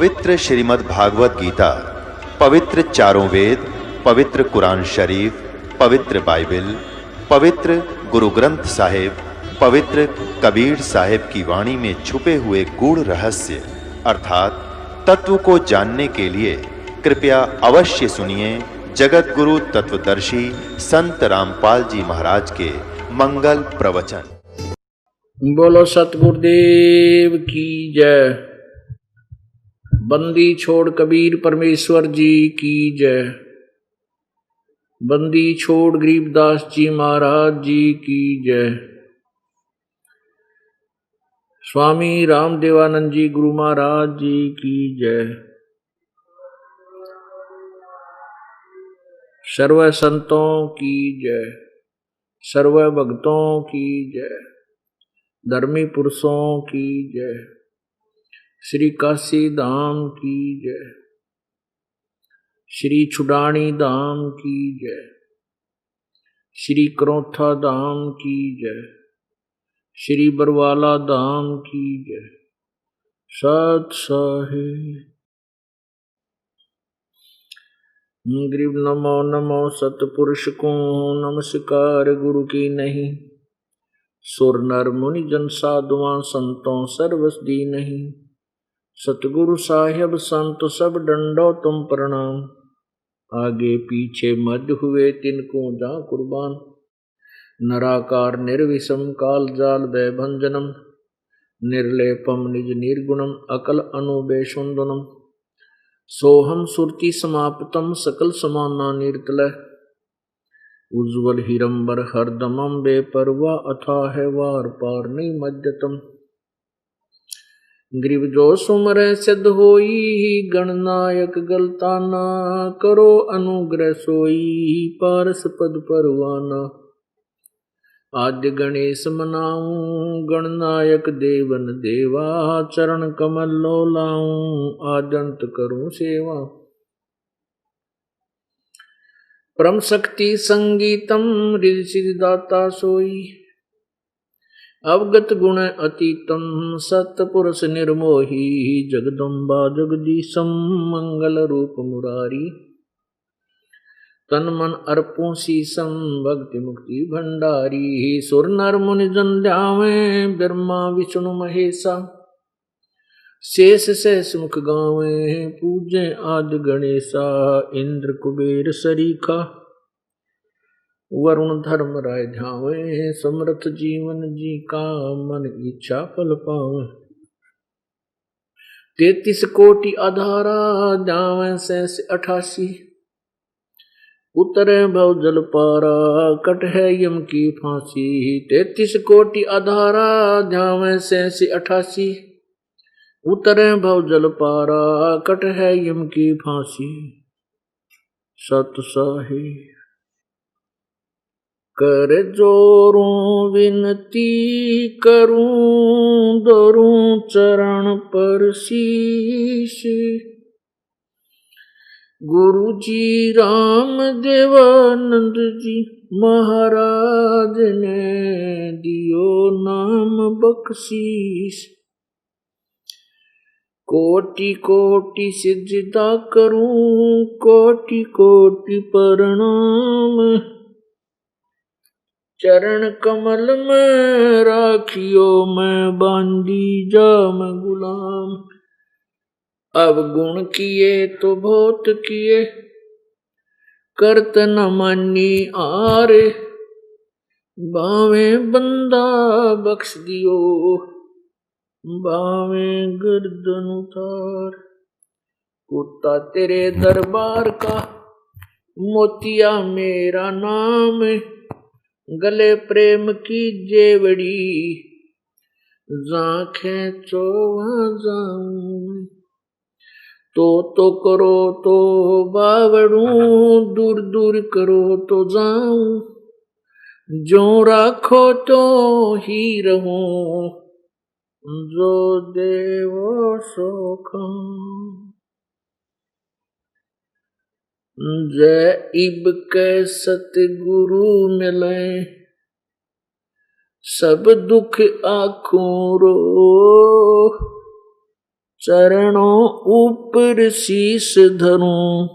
पवित्र श्रीमद् भागवत गीता, पवित्र चारों वेद, पवित्र कुरान शरीफ, पवित्र बाइबल, पवित्र गुरु ग्रंथ साहिब, पवित्र कबीर साहिब की वाणी में छुपे हुए गूढ़ रहस्य अर्थात तत्व को जानने के लिए कृपया अवश्य सुनिए जगत गुरु तत्वदर्शी संत रामपाल जी महाराज के मंगल प्रवचन। बोलो सतगुरुदेव की जय। बंदी छोड़ कबीर परमेश्वर जी की जय। बंदी छोड़ गरीबदास जी महाराज जी की जय। स्वामी रामदेवानंद जी गुरु महाराज जी की जय। सर्व संतों की जय, सर्व भक्तों की जय, धर्मी पुरुषों की जय, श्री काशी धाम की जय, श्री छुडानी धाम की जय, श्री करौथा धाम की जय, श्री बरवाला धाम की जय। सत साहिब गरीब नमो नमो सतपुरुष को नमस्कार गुरु की नहीं। सुर नर मुनि जन साधुआं संतों सर्वस दी नहीं। सतगुरु साहिब संत सब डंडो तुम प्रणाम। आगे पीछे मध्य हुए तिनको जा कुर्बान। नराकार निर्विषम काल जाल भय भंजनम। निर्लेपम निज निर्गुणम अकल अनुबेशुंदनम। सोहम सुरति समाप्तम सकल समाना निर्तलय। उज्ज्वल हिरंबर हरदमम बेपरवा अथाह वार पार नहीं मध्यतम। ग्रीव जो सुमर सिद्ध होई गणनायक गलताना। करो अनुग्रह सोई पारस पद परवाना। आद्य गणेश मनाऊं गणनायक देवन देवा। चरण कमल लो लाऊं आद्यंत करूं सेवा। परम शक्ति संगीतम रिद्धि सिद्धि दाता सोई। अवगत गुण अतीतम सत्पुरुष निर्मोही। जगदम्बा जगदीशम मंगल रूप मुरारी। तन मन अर्पों शीसम भक्ति मुक्ति भंडारी। सुर नर मुनि जन ध्यावे ब्रह्मा विष्णु महेशा। शेष सहस मुख गावे पूजे आदि गणेशा। इंद्र कुबेर सरीखा वरुण धर्म राय ध्यावे। समर्थ जीवन जी का मन इच्छा फल पावे। 33 कोटि आधारा ध्यावे सहस 88। उतरे भव जल पारा कट है यम की फांसी। 33 कोटि आधारा ध्यावे सहस 88। उतरे भव जल पारा कट है यम की फांसी। सत साहिब कर जोरूं विनती करूं धरूं चरण पर शीश। गुरु जी राम देवानंद जी महाराज ने दियो नाम बख्शीश। कोटि कोटि सिजदा करूं कोटि कोटि प्रणाम। चरण कमल में राखियो मैं बांधी जाम गुलाम। अब गुण किए तो बहुत किए करत न मानी आरे। बावे बंदा बख्श दियो बावे गर्दन उतार। कुत्ता तेरे दरबार का मोतिया मेरा नाम। गले प्रेम की जेवड़ी जाखें चो वहाँ जाऊं। तो करो तो बावड़ूं दूर दूर करो तो जाऊं। जो राखो तो ही रहूं जो देवो सो खाऊं। जय इब के सतगुरु मिले सब दुख आखों रो। चरणों ऊपर शीश धरूं,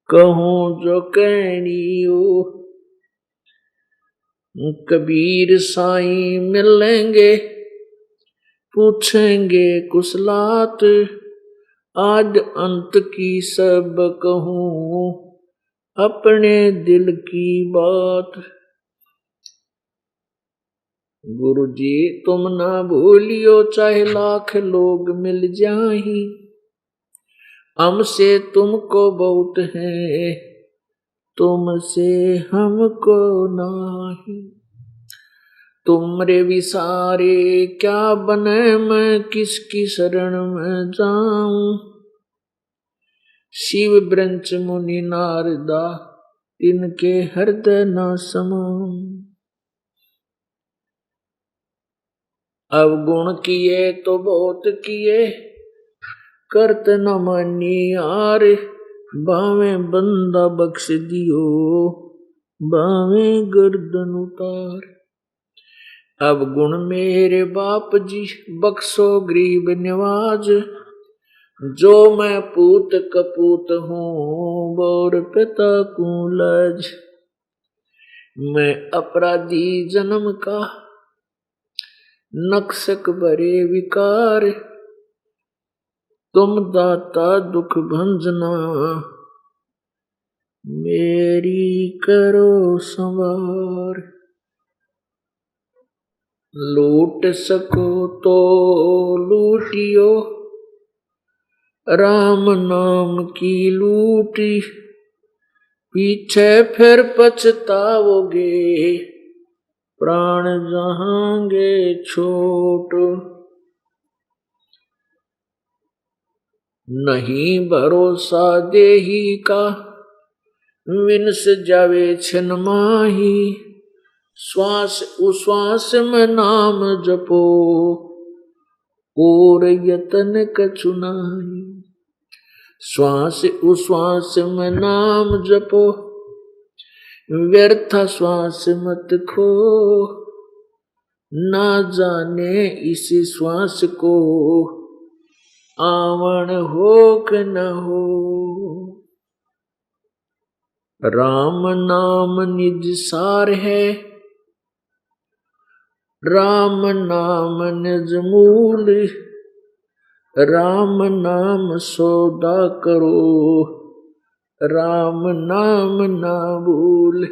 कहूं जो कहनियो। कबीर साईं मिलेंगे, पूछेंगे कुशलात, आज अंत की सब कहूं, अपने दिल की बात। गुरु जी तुम ना भूलियो, चाहे लाख लोग मिल जाही, हमसे तुमको बहुत है, तुमसे हमको नाही। तुमरे विसारे क्या बने, मैं किसकी शरण में जाऊं। शिव ब्रंच मुनि नारदा, इनके हृदय न समाऊं। अवगुण किए तो बहुत किए, करत न मानी यार, बावे बंदा बख्श दियो, बावे गर्दन उतार। अब गुण मेरे बाप जी, बख्शो गरीब निवाज, जो मैं पूत कपूत हूँ, बोर पिता को लाज। मैं अपराधी जन्म का, नक्सक भरे विकार, तुम दाता दुख भंजना, मेरी करो संवार। लूट सको तो लूटियो, राम नाम की लूटी, पीछे फिर पछताओगे, प्राण जहांगे छोट। नहीं भरोसा देही का, विनस जावे छिन माही, श्वास उश्वास में नाम जपो, और यतन कछु नाही। श्वास उश्वास में नाम जपो, व्यर्थ श्वास मत खो, ना जाने इस श्वास को, आवन हो कि न हो। राम नाम निज सार है, राम नाम निज मूल, राम नाम सौदा करो, राम नाम ना भूल।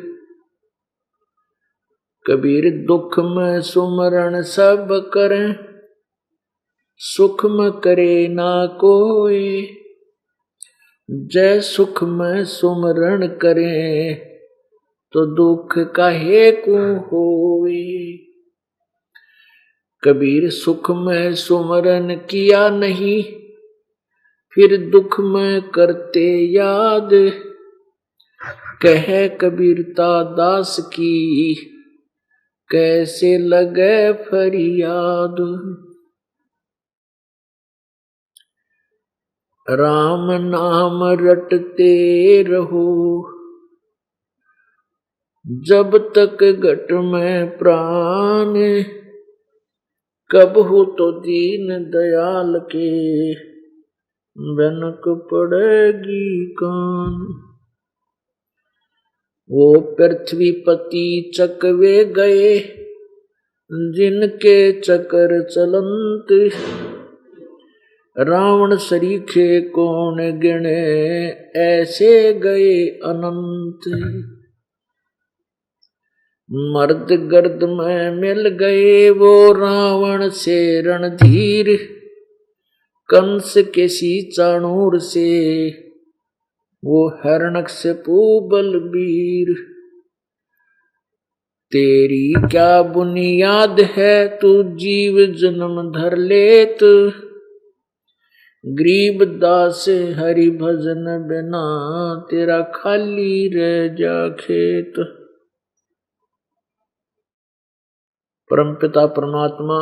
कबीर दुख में सुमरण सब करें, सुख में करे ना कोई, जय सुख में सुमरण करें, तो दुख काहे को होवे। कबीर सुख में सुमरण किया नहीं, फिर दुख में करते याद, कह कबीरता दास की, कैसे लगे फरियाद। राम नाम रटते रहो, जब तक घट में प्राण, कब हो तो दीन दयाल के, बनक पड़ेगी कान। वो पृथ्वीपति चकवे गए, जिनके चकर चलंत, रावण सरीखे कौन गिने, ऐसे गए अनंत। मर्द गर्द में मिल गए, वो रावण से रणधीर, कंस के सी चाणूर से, वो हिरण्यकशिपु बलबीर। तेरी क्या बुनियाद है, तू जीव जन्म धर लेत, गरीब दास हरि भजन बिना, तेरा खाली रह जा खेत। परमपिता परमात्मा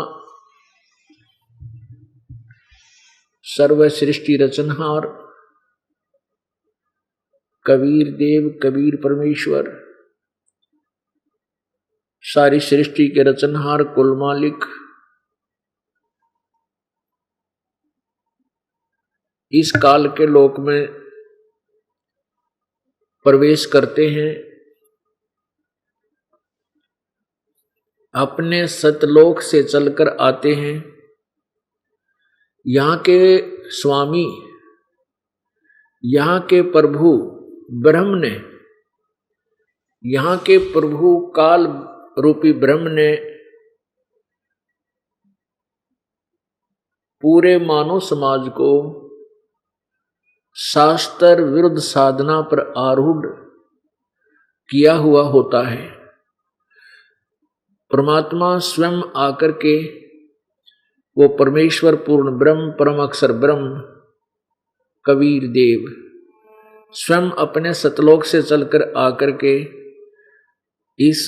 सर्व सृष्टि रचनहार कबीर देव कबीर परमेश्वर, सारी सृष्टि के रचनहार कुल मालिक, इस काल के लोक में प्रवेश करते हैं, अपने सतलोक से चलकर आते हैं। यहाँ के स्वामी, यहाँ के प्रभु ब्रह्म ने, यहाँ के प्रभु काल रूपी ब्रह्म ने पूरे मानव समाज को शास्त्र विरुद्ध साधना पर आरूढ़ किया हुआ होता है। परमात्मा स्वयं आकर के, वो परमेश्वर पूर्ण ब्रह्म, परम अक्षर ब्रह्म कबीर देव स्वयं अपने सतलोक से चलकर आकर के इस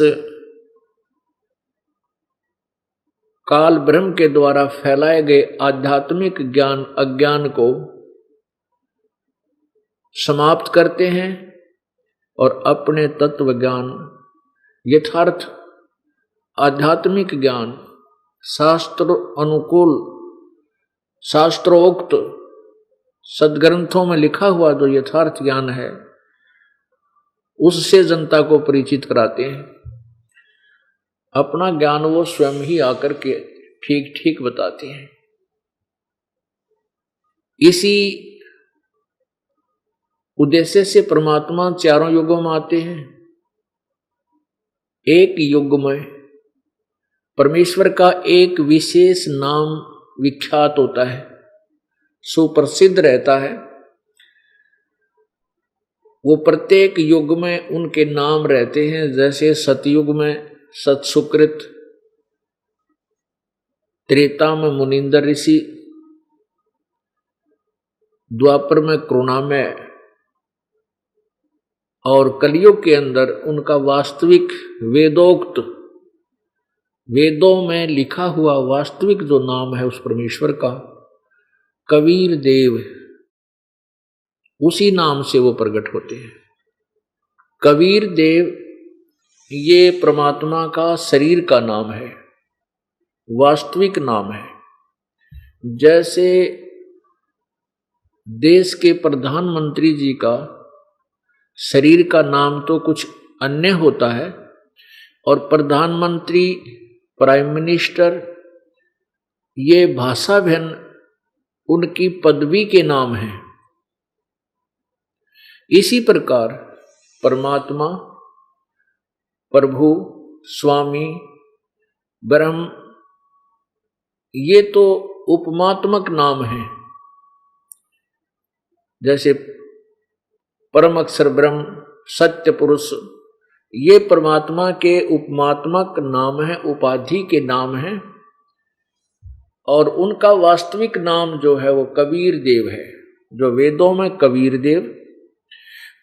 काल ब्रह्म के द्वारा फैलाए गए आध्यात्मिक ज्ञान अज्ञान को समाप्त करते हैं और अपने तत्व ज्ञान, यथार्थ आध्यात्मिक ज्ञान, शास्त्र अनुकूल, शास्त्रोक्त सदग्रंथों में लिखा हुआ जो यथार्थ ज्ञान है, उससे जनता को परिचित कराते हैं। अपना ज्ञान वो स्वयं ही आकर के ठीक ठीक बताते हैं। इसी उद्देश्य से परमात्मा चारों युगों में आते हैं। एक युग में परमेश्वर का एक विशेष नाम विख्यात होता है, सुप्रसिद्ध रहता है। वो प्रत्येक युग में उनके नाम रहते हैं। जैसे सतयुग में सत सुकृत, त्रेता में मुनिंदर ऋषि, द्वापर में करुणामय और कलयुग के अंदर उनका वास्तविक वेदोक्त, वेदों में लिखा हुआ वास्तविक जो नाम है उस परमेश्वर का, कबीर देव, उसी नाम से वो प्रकट होते हैं। कबीर देव ये परमात्मा का शरीर का नाम है, वास्तविक नाम है। जैसे देश के प्रधानमंत्री जी का शरीर का नाम तो कुछ अन्य होता है, और प्रधानमंत्री, प्राइम मिनिस्टर, ये भाषा भिन्न उनकी पदवी के नाम हैं। इसी प्रकार परमात्मा, प्रभु, स्वामी, ब्रह्म, ये तो उपमात्मक नाम हैं। जैसे परम अक्षर ब्रह्म, सत्य पुरुष, ये परमात्मा के उपमात्मक नाम है, उपाधि के नाम हैं। और उनका वास्तविक नाम जो है वो कबीर देव है, जो वेदों में कबीर देव,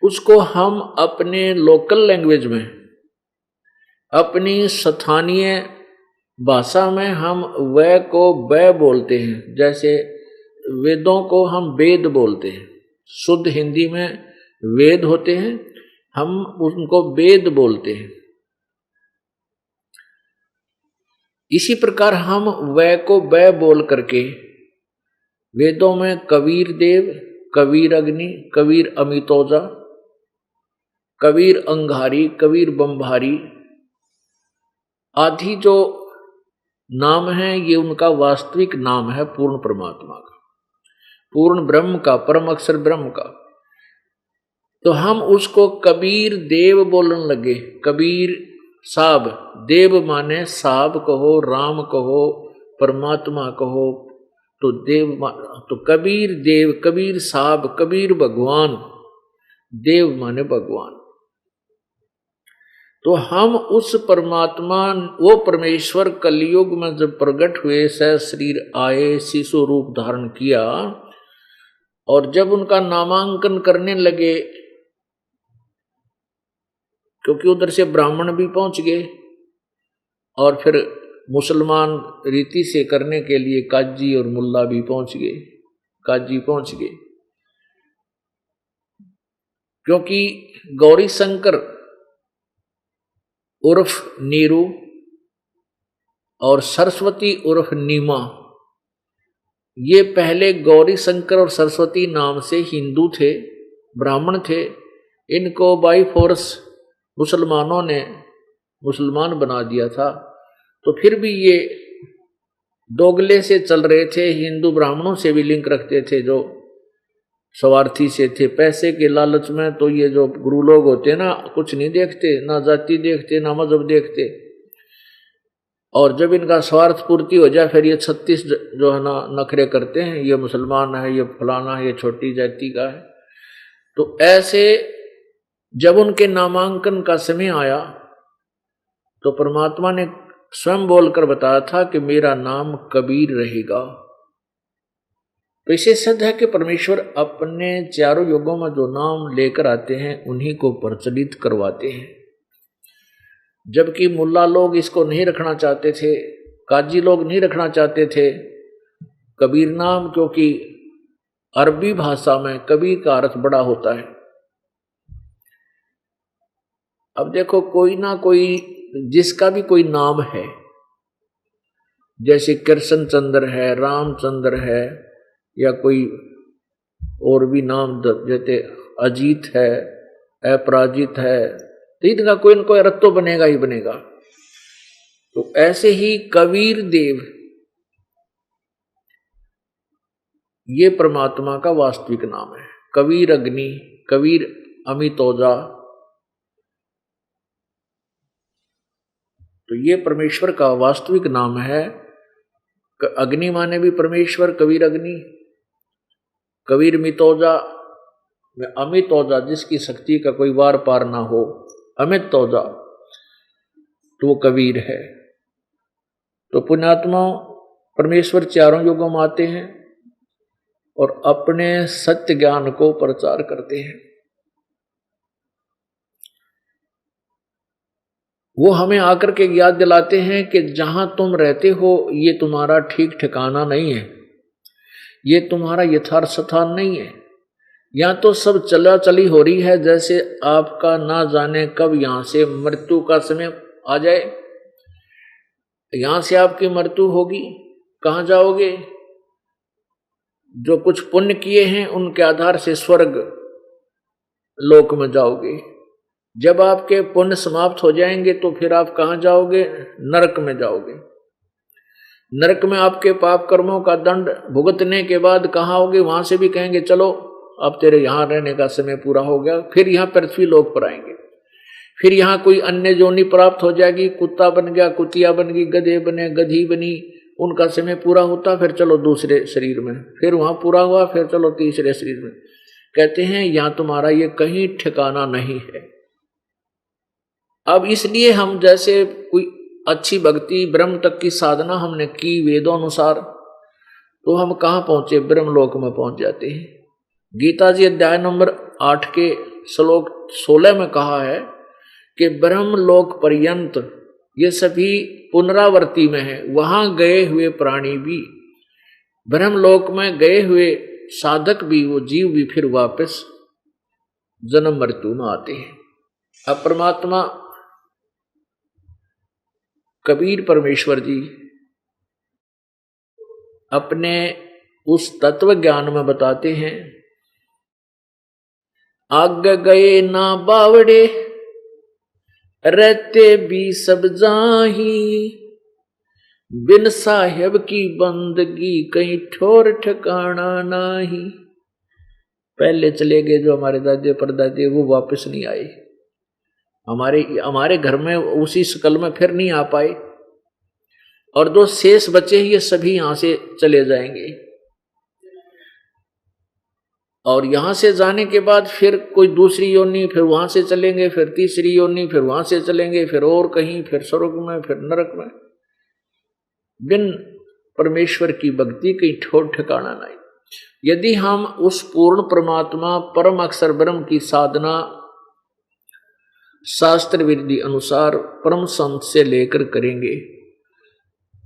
उसको हम अपने लोकल लैंग्वेज में, अपनी स्थानीय भाषा में हम वै को बै बोलते हैं। जैसे वेदों को हम वेद बोलते हैं, शुद्ध हिंदी में वेद होते हैं, हम उनको वेद बोलते हैं। इसी प्रकार हम वै को बै बोल करके वेदों में कबीर देव, कबीर अग्नि, कबीर अमितोजा, कबीर अंगारी, कबीर बम्भारी आदि जो नाम हैं, ये उनका वास्तविक नाम है पूर्ण परमात्मा का, पूर्ण ब्रह्म का, परम अक्षर ब्रह्म का। तो हम उसको कबीर देव बोलने लगे। कबीर साहब, देव माने साहब कहो, राम कहो, परमात्मा कहो, तो देव तो कबीर देव, कबीर साहब, कबीर भगवान, देव माने भगवान। तो हम उस परमात्मा, वो परमेश्वर कलयुग में जब प्रकट हुए, सह शरीर आए, शिशु रूप धारण किया, और जब उनका नामांकन करने लगे, क्योंकि उधर से ब्राह्मण भी पहुंच गए और फिर मुसलमान रीति से करने के लिए काजी और मुल्ला भी पहुंच गए, काजी पहुंच गए। क्योंकि गौरी शंकर उर्फ नीरू और सरस्वती उर्फ नीमा, ये पहले गौरी शंकर और सरस्वती नाम से हिंदू थे, ब्राह्मण थे। इनको बाई फोर्स मुसलमानों ने मुसलमान बना दिया था। तो फिर भी ये दोगले से चल रहे थे, हिंदू ब्राह्मणों से भी लिंक रखते थे, जो स्वार्थी से थे, पैसे के लालच में। तो ये जो गुरु लोग होते ना, कुछ नहीं देखते, ना जाति देखते, ना मजहब देखते। और जब इनका स्वार्थ पूर्ति हो जाए, फिर ये 36 जो है ना नखरे करते हैं, ये मुसलमान है, ये फलाना है, ये छोटी जाति का है। तो ऐसे जब उनके नामांकन का समय आया तो परमात्मा ने स्वयं बोलकर बताया था कि मेरा नाम कबीर रहेगा। तो इसे सिद्ध है कि परमेश्वर अपने चारों युगों में जो नाम लेकर आते हैं उन्हीं को प्रचलित करवाते हैं। जबकि मुल्ला लोग इसको नहीं रखना चाहते थे, काजी लोग नहीं रखना चाहते थे कबीर नाम, क्योंकि अरबी भाषा में कबीर का अर्थ बड़ा होता है। अब देखो, कोई ना कोई जिसका भी कोई नाम है, जैसे कृष्ण चंद्र है, रामचंद्र है, या कोई और भी नाम जैसे अजीत है, अपराजित है, तो इनका कोई न कोई अर्थ तो बनेगा ही बनेगा। तो ऐसे ही कबीर देव ये परमात्मा का वास्तविक नाम है। कबीर अग्नि, कबीर अमितोजा, तो ये परमेश्वर का वास्तविक नाम है। अग्नि माने भी परमेश्वर, कबीर अग्नि, कबीर मितोजा में अमित ओजा, जिसकी शक्ति का कोई वार पार ना हो, अमित ओजा, तो वो कबीर है। तो पुण्यात्मा परमेश्वर चारों युगों में आते हैं और अपने सत्य ज्ञान को प्रचार करते हैं। वो हमें आकर के याद दिलाते हैं कि जहां तुम रहते हो ये तुम्हारा ठीक ठिकाना नहीं है, ये तुम्हारा यथार्थ स्थान नहीं है। यहाँ तो सब चला चली हो रही है, जैसे आपका ना जाने कब यहाँ से मृत्यु का समय आ जाए। यहाँ से आपकी मृत्यु होगी, कहाँ जाओगे? जो कुछ पुण्य किए हैं उनके आधार से स्वर्ग लोक में जाओगे। जब आपके पुण्य समाप्त हो जाएंगे तो फिर आप कहाँ जाओगे? नरक में जाओगे। नरक में आपके पाप कर्मों का दंड भुगतने के बाद कहाँ होगे? वहां से भी कहेंगे चलो अब तेरे यहाँ रहने का समय पूरा हो गया, फिर यहाँ पृथ्वी लोक पर आएंगे। फिर यहाँ कोई अन्य जोनी प्राप्त हो जाएगी, कुत्ता बन गया, कुतिया बन गई, गधे बने, गधी बनी, उनका समय पूरा होता, फिर चलो दूसरे शरीर में, फिर वहां पूरा हुआ, फिर चलो तीसरे शरीर में। कहते हैं यहाँ तुम्हारा ये कहीं ठिकाना नहीं है। अब इसलिए हम जैसे कोई अच्छी भक्ति ब्रह्म तक की साधना हमने की वेदों अनुसार, तो हम कहाँ पहुंचे? ब्रह्मलोक में पहुंच जाते हैं। गीता जी अध्याय नंबर 8 के श्लोक 16 में कहा है कि ब्रह्मलोक पर्यंत ये सभी पुनरावर्ती में है। वहां गए हुए प्राणी भी, ब्रह्मलोक में गए हुए साधक भी, वो जीव भी फिर वापस जन्म मृत्यु में आते हैं। अब परमात्मा कबीर परमेश्वर जी अपने उस तत्व ज्ञान में बताते हैं, आगे गए ना बावड़े रहते भी सब जाही, बिन साहेब की बंदगी कहीं ठोर ठिकाना नाही। पहले चले गए जो हमारे दादे परदादे, वो वापस नहीं आए। हमारे घर में उसी शकल में फिर नहीं आ पाए, और दो शेष बचे ये सभी यहां से चले जाएंगे। और यहां से जाने के बाद फिर कोई दूसरी योनि, फिर वहां से चलेंगे, फिर तीसरी योनि, फिर वहां से चलेंगे, फिर और कहीं, फिर स्वर्ग में, फिर नरक में। बिन परमेश्वर की भक्ति कहीं ठोर ठिकाना नहीं। यदि हम उस पूर्ण परमात्मा परम अक्षर ब्रह्म की साधना शास्त्र विधि अनुसार परम संत से लेकर करेंगे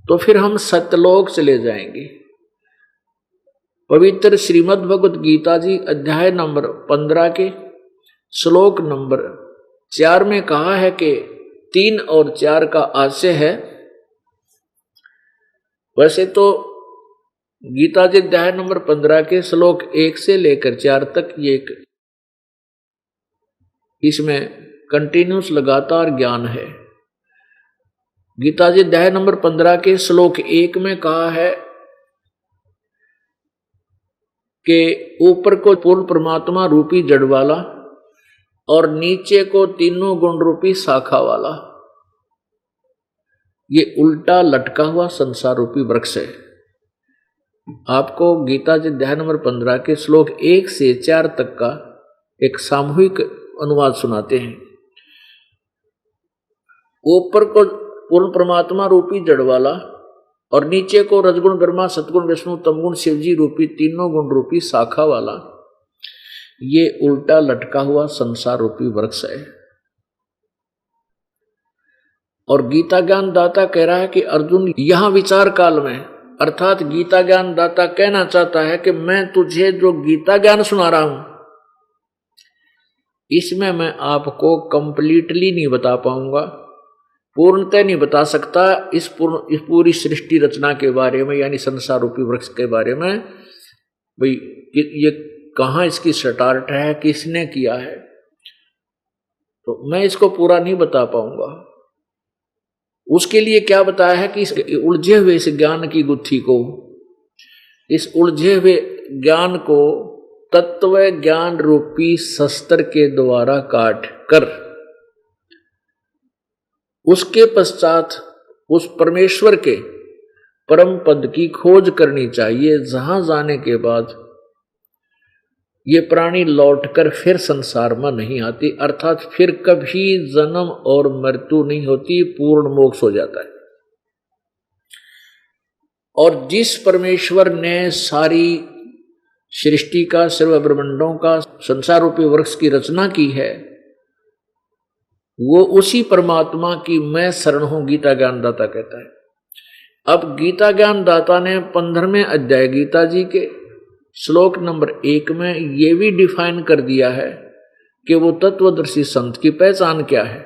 तो फिर हम सत्यलोक चले जाएंगे। पवित्र श्रीमद् भगवत गीता जी अध्याय नंबर 15 के श्लोक नंबर 4 में कहा है कि 3 और 4 का आशय है। वैसे तो गीता जी अध्याय नंबर 15 के श्लोक 1 से लेकर 4 तक ये इसमें कंटिन्यूस लगातार ज्ञान है। गीता जी अध्याय नंबर 15 के श्लोक 1 में कहा है कि ऊपर को पूर्ण परमात्मा रूपी जड़ वाला और नीचे को तीनों गुण रूपी शाखा वाला, ये उल्टा लटका हुआ संसार रूपी वृक्ष है। आपको गीता जी अध्याय नंबर 15 के श्लोक 1 से 4 तक का एक सामूहिक अनुवाद सुनाते हैं। ऊपर को पूर्ण परमात्मा रूपी जड़ वाला और नीचे को रजगुण ब्रह्मा सतगुण विष्णु तमगुण शिवजी रूपी तीनों गुण रूपी शाखा वाला, ये उल्टा लटका हुआ संसार रूपी वृक्ष है। और गीता ज्ञान दाता कह रहा है कि अर्जुन यहां विचार काल में, अर्थात गीता ज्ञान दाता कहना चाहता है कि मैं तुझे जो गीता ज्ञान सुना रहा हूं इसमें मैं आपको कंप्लीटली नहीं बता पाऊंगा, पूर्णतः नहीं बता सकता इस पूरी सृष्टि रचना के बारे में, यानी संसार रूपी वृक्ष के बारे में। भाई ये कहाँ इसकी स्टार्ट है, किसने किया है, तो मैं इसको पूरा नहीं बता पाऊंगा। उसके लिए क्या बताया है कि इस उलझे हुए इस ज्ञान की गुत्थी को, इस उलझे हुए ज्ञान को तत्व ज्ञान रूपी शस्त्र के द्वारा काट कर उसके पश्चात उस परमेश्वर के परम पद की खोज करनी चाहिए, जहां जाने के बाद ये प्राणी लौटकर फिर संसार में नहीं आती, अर्थात फिर कभी जन्म और मृत्यु नहीं होती, पूर्ण मोक्ष हो जाता है। और जिस परमेश्वर ने सारी सृष्टि का, सर्व ब्रह्मांडों का, संसार रूपी वृक्ष की रचना की है, वो उसी परमात्मा की मैं शरण हूं, गीता ज्ञान दाता कहता है। अब गीता ज्ञान दाता ने 15वें अध्याय गीता जी के श्लोक नंबर 1 में ये भी डिफाइन कर दिया है कि वो तत्वदर्शी संत की पहचान क्या है।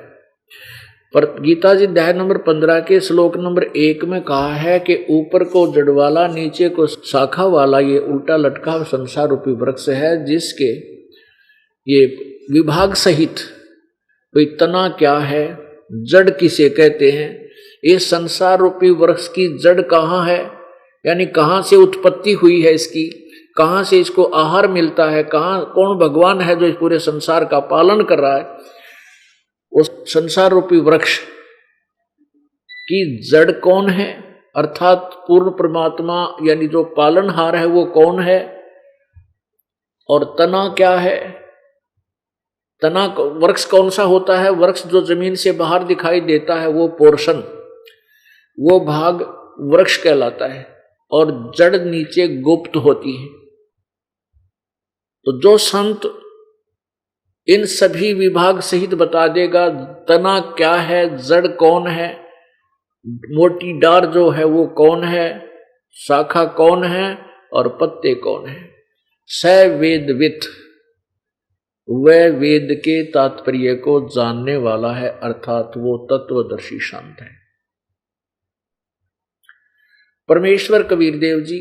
पर गीता जी अध्याय नंबर 15 के श्लोक नंबर 1 में कहा है कि ऊपर को जड़ वाला, नीचे को शाखा वाला, ये उल्टा लटका संसार रूपी वृक्ष है, जिसके ये विभाग सहित भाई तना क्या है, जड़ किसे कहते हैं, ये संसार रूपी वृक्ष की जड़ कहाँ है, यानी कहाँ से उत्पत्ति हुई है इसकी, कहाँ से इसको आहार मिलता है, कहाँ कौन भगवान है जो इस पूरे संसार का पालन कर रहा है, उस संसार रूपी वृक्ष की जड़ कौन है, अर्थात पूर्ण परमात्मा यानी जो पालनहार है वो कौन है, और तना क्या है, तना वृक्ष कौन सा होता है, वृक्ष जो जमीन से बाहर दिखाई देता है वो पोर्शन, वो भाग वृक्ष कहलाता है, और जड़ नीचे गुप्त होती है। तो जो संत इन सभी विभाग सहित बता देगा तना क्या है, जड़ कौन है, मोटी डार जो है वो कौन है, शाखा कौन है और पत्ते कौन है, स वेदवित, वह वेद के तात्पर्य को जानने वाला है, अर्थात वो तत्वदर्शी संत है। परमेश्वर कबीर देव जी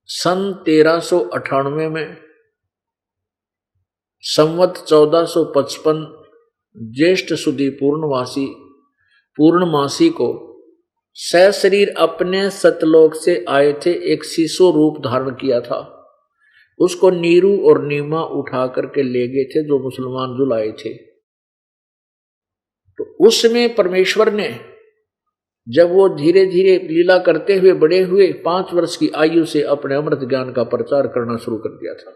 सन 1398 में संवत 1455 ज्येष्ठ सुदी पूर्णमासी को सशरीर अपने सतलोक से आए थे, एक शिशु रूप धारण किया था। उसको नीरू और नीमा उठा करके ले गए थे जो मुसलमान जुल आए थे। तो उसमें परमेश्वर ने जब वो धीरे धीरे लीला करते हुए बड़े हुए, 5 वर्ष की आयु से अपने अमृत ज्ञान का प्रचार करना शुरू कर दिया था।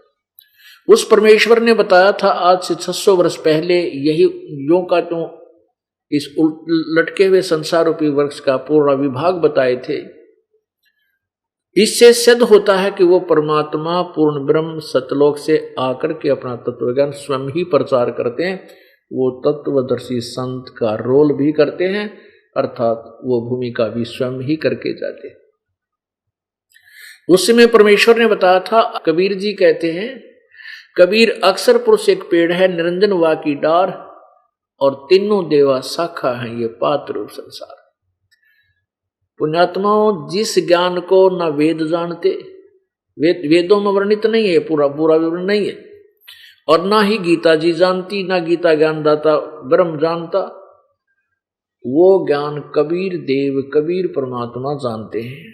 उस परमेश्वर ने बताया था आज से 600 वर्ष पहले यही यों का त्यों इस लटके हुए संसार रूपी वृक्ष का पूरा विभाग बताए थे। इससे सिद्ध होता है कि वो परमात्मा पूर्ण ब्रह्म सतलोक से आकर के अपना तत्वज्ञान स्वयं ही प्रचार करते हैं। वो तत्वदर्शी संत का रोल भी करते हैं, अर्थात वो भूमिका भी स्वयं ही करके जाते हैं। उसमें परमेश्वर ने बताया था, कबीर जी कहते हैं, कबीर अक्षर पुरुष एक पेड़ है, निरंजन वा की डार और तीनों देवा शाखा है, ये पात्र रूप संसार। पुण्यात्माओं, जिस ज्ञान को न वेद जानते, वेदों में वर्णित नहीं है, पूरा विवरण नहीं है, और ना ही गीता जी जानती, ना गीता ज्ञानदाता ब्रह्म जानता, वो ज्ञान कबीर देव, कबीर परमात्मा जानते हैं।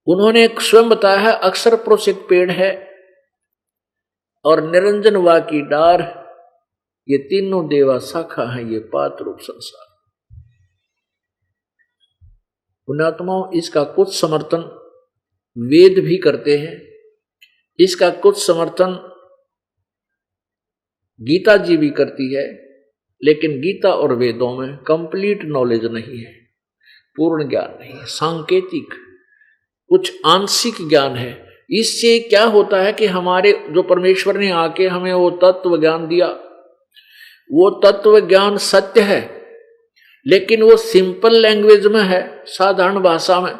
उन्होंने स्वयं बताया है, अक्षर पुरुष एक पेड़ है और निरंजन वा की डार, ये तीनों देवा शाखा है, ये पात रूप संसार। पुण्यात्माओं, इसका कुछ समर्थन वेद भी करते हैं, इसका कुछ समर्थन गीता जी भी करती है, लेकिन गीता और वेदों में कंप्लीट नॉलेज नहीं है, पूर्ण ज्ञान नहीं है, सांकेतिक कुछ आंशिक ज्ञान है। इससे क्या होता है कि हमारे जो परमेश्वर ने आके हमें वो तत्व ज्ञान दिया, वो तत्व ज्ञान सत्य है, लेकिन वो सिंपल लैंग्वेज में है, साधारण भाषा में।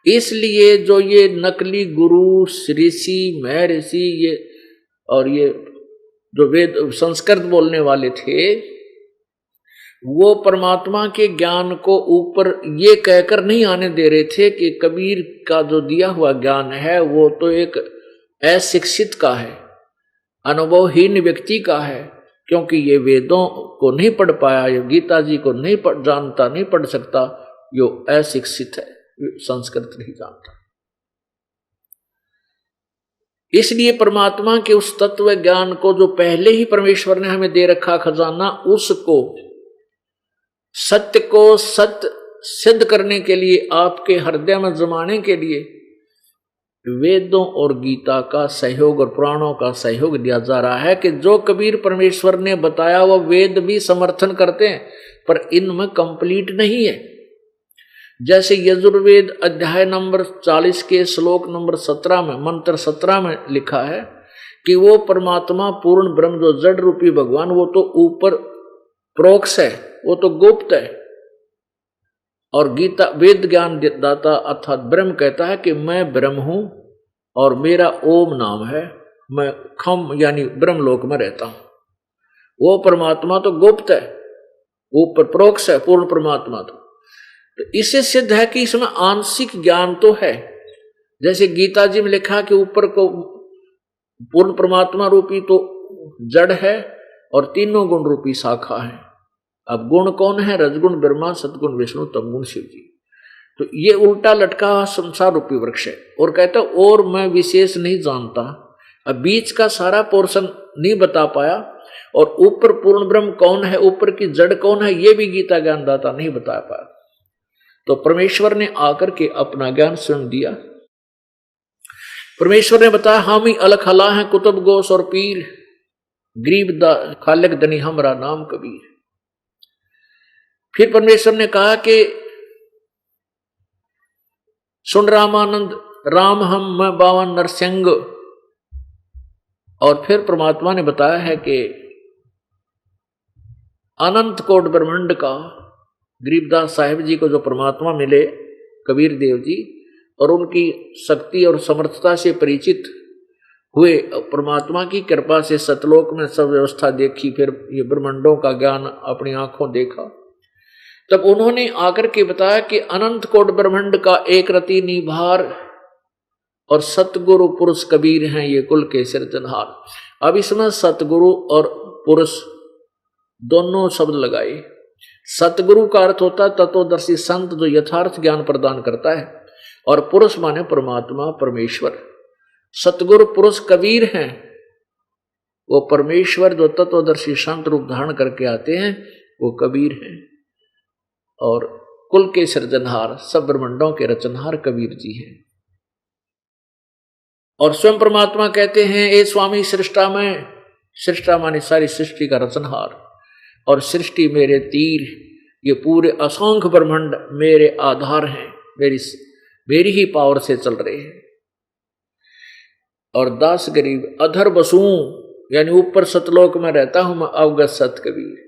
इसलिए जो ये नकली गुरु, ऋषि, महर्षि, ये और ये जो वेद संस्कृत बोलने वाले थे, वो परमात्मा के ज्ञान को ऊपर ये कहकर नहीं आने दे रहे थे कि कबीर का जो दिया हुआ ज्ञान है वो तो एक अशिक्षित का है, अनुभवहीन व्यक्ति का है, क्योंकि ये वेदों को नहीं पढ़ पाया, ये गीता जी को नहीं जानता, नहीं पढ़ सकता, यो अशिक्षित है, संस्कृत नहीं जानता। इसलिए परमात्मा के उस तत्व ज्ञान को जो पहले ही परमेश्वर ने हमें दे रखा खजाना, उसको सत्य को सत्य सिद्ध करने के लिए, आपके हृदय में जमाने के लिए वेदों और गीता का सहयोग और पुराणों का सहयोग दिया जा रहा है। कि जो कबीर परमेश्वर ने बताया वो वेद भी समर्थन करते हैं, पर इनमें कंप्लीट नहीं है। जैसे यजुर्वेद अध्याय नंबर 40 के श्लोक नंबर 17 में, मंत्र 17 में लिखा है कि वो परमात्मा पूर्ण ब्रह्म जो जड़ रूपी भगवान, वो तो ऊपर प्रोक्ष है, वो तो गुप्त है। और गीता वेद ज्ञान दाता अर्थात ब्रह्म कहता है कि मैं ब्रह्म हूं और मेरा ओम नाम है, मैं खम यानी ब्रह्मलोक में रहता हूं। वो परमात्मा तो गुप्त है, ऊपर प्रोक्ष है, पूर्ण परमात्मा तो इससे सिद्ध है कि इसमें आंशिक ज्ञान तो है। जैसे गीता जी में लिखा कि ऊपर को पूर्ण परमात्मा रूपी तो जड़ है और तीनों गुण रूपी शाखा है। अब गुण कौन है? रजगुण ब्रह्मा, सतगुण विष्णु, तमगुण शिव जी। तो ये उल्टा लटका हुआ संसार रूपी वृक्ष है। और कहता और मैं विशेष नहीं जानता, अब बीच का सारा पोर्शन नहीं बता पाया, और ऊपर पूर्ण ब्रह्म कौन है, ऊपर की जड़ कौन है, ये भी गीता ज्ञानदाता नहीं बता पाया। तो परमेश्वर ने आकर के अपना ज्ञान स्वयं दिया। परमेश्वर ने बताया हम ही अलख हला हैं, कुतुब गोस और पीर, गरीब खालिक दनी हमरा नाम कबीर। फिर परमेश्वर ने कहा कि सुन रामानंद, राम हम मैं बावन नरसिंह। और फिर परमात्मा ने बताया है कि अनंत कोट ब्रह्मांड का गरीबदास साहिब जी को जो परमात्मा मिले, कबीर देव जी, और उनकी शक्ति और समर्थता से परिचित हुए, परमात्मा की कृपा से सतलोक में सब व्यवस्था देखी, फिर ये ब्रह्मांडों का ज्ञान अपनी आंखों देखा, तब उन्होंने आकर के बताया कि अनंत कोट ब्रह्मांड का एक रति निभार और सतगुरु पुरुष कबीर हैं ये कुल के सिरजनहार। अब इसमें सतगुरु और पुरुष दोनों शब्द लगाए। सतगुरु का अर्थ होता है तत्वदर्शी संत जो यथार्थ ज्ञान प्रदान करता है, और पुरुष माने परमात्मा परमेश्वर। सतगुरु पुरुष कबीर हैं, वो परमेश्वर जो तत्वदर्शी संत रूप धारण करके आते हैं वो कबीर हैं। और कुल के सृजनहार, सब ब्रह्मांडों के रचनहार कबीर जी हैं। और स्वयं परमात्मा कहते हैं ए स्वामी सृष्टा में, सृष्टा माने सारी सृष्टि का रचनहार, और सृष्टि मेरे तीर, ये पूरे असंख्य ब्रह्मांड मेरे आधार हैं, मेरी ही पावर से चल रहे हैं। और दास गरीब अधर बसूं, यानी ऊपर सतलोक में रहता हूं मैं अवगत सत कबीर।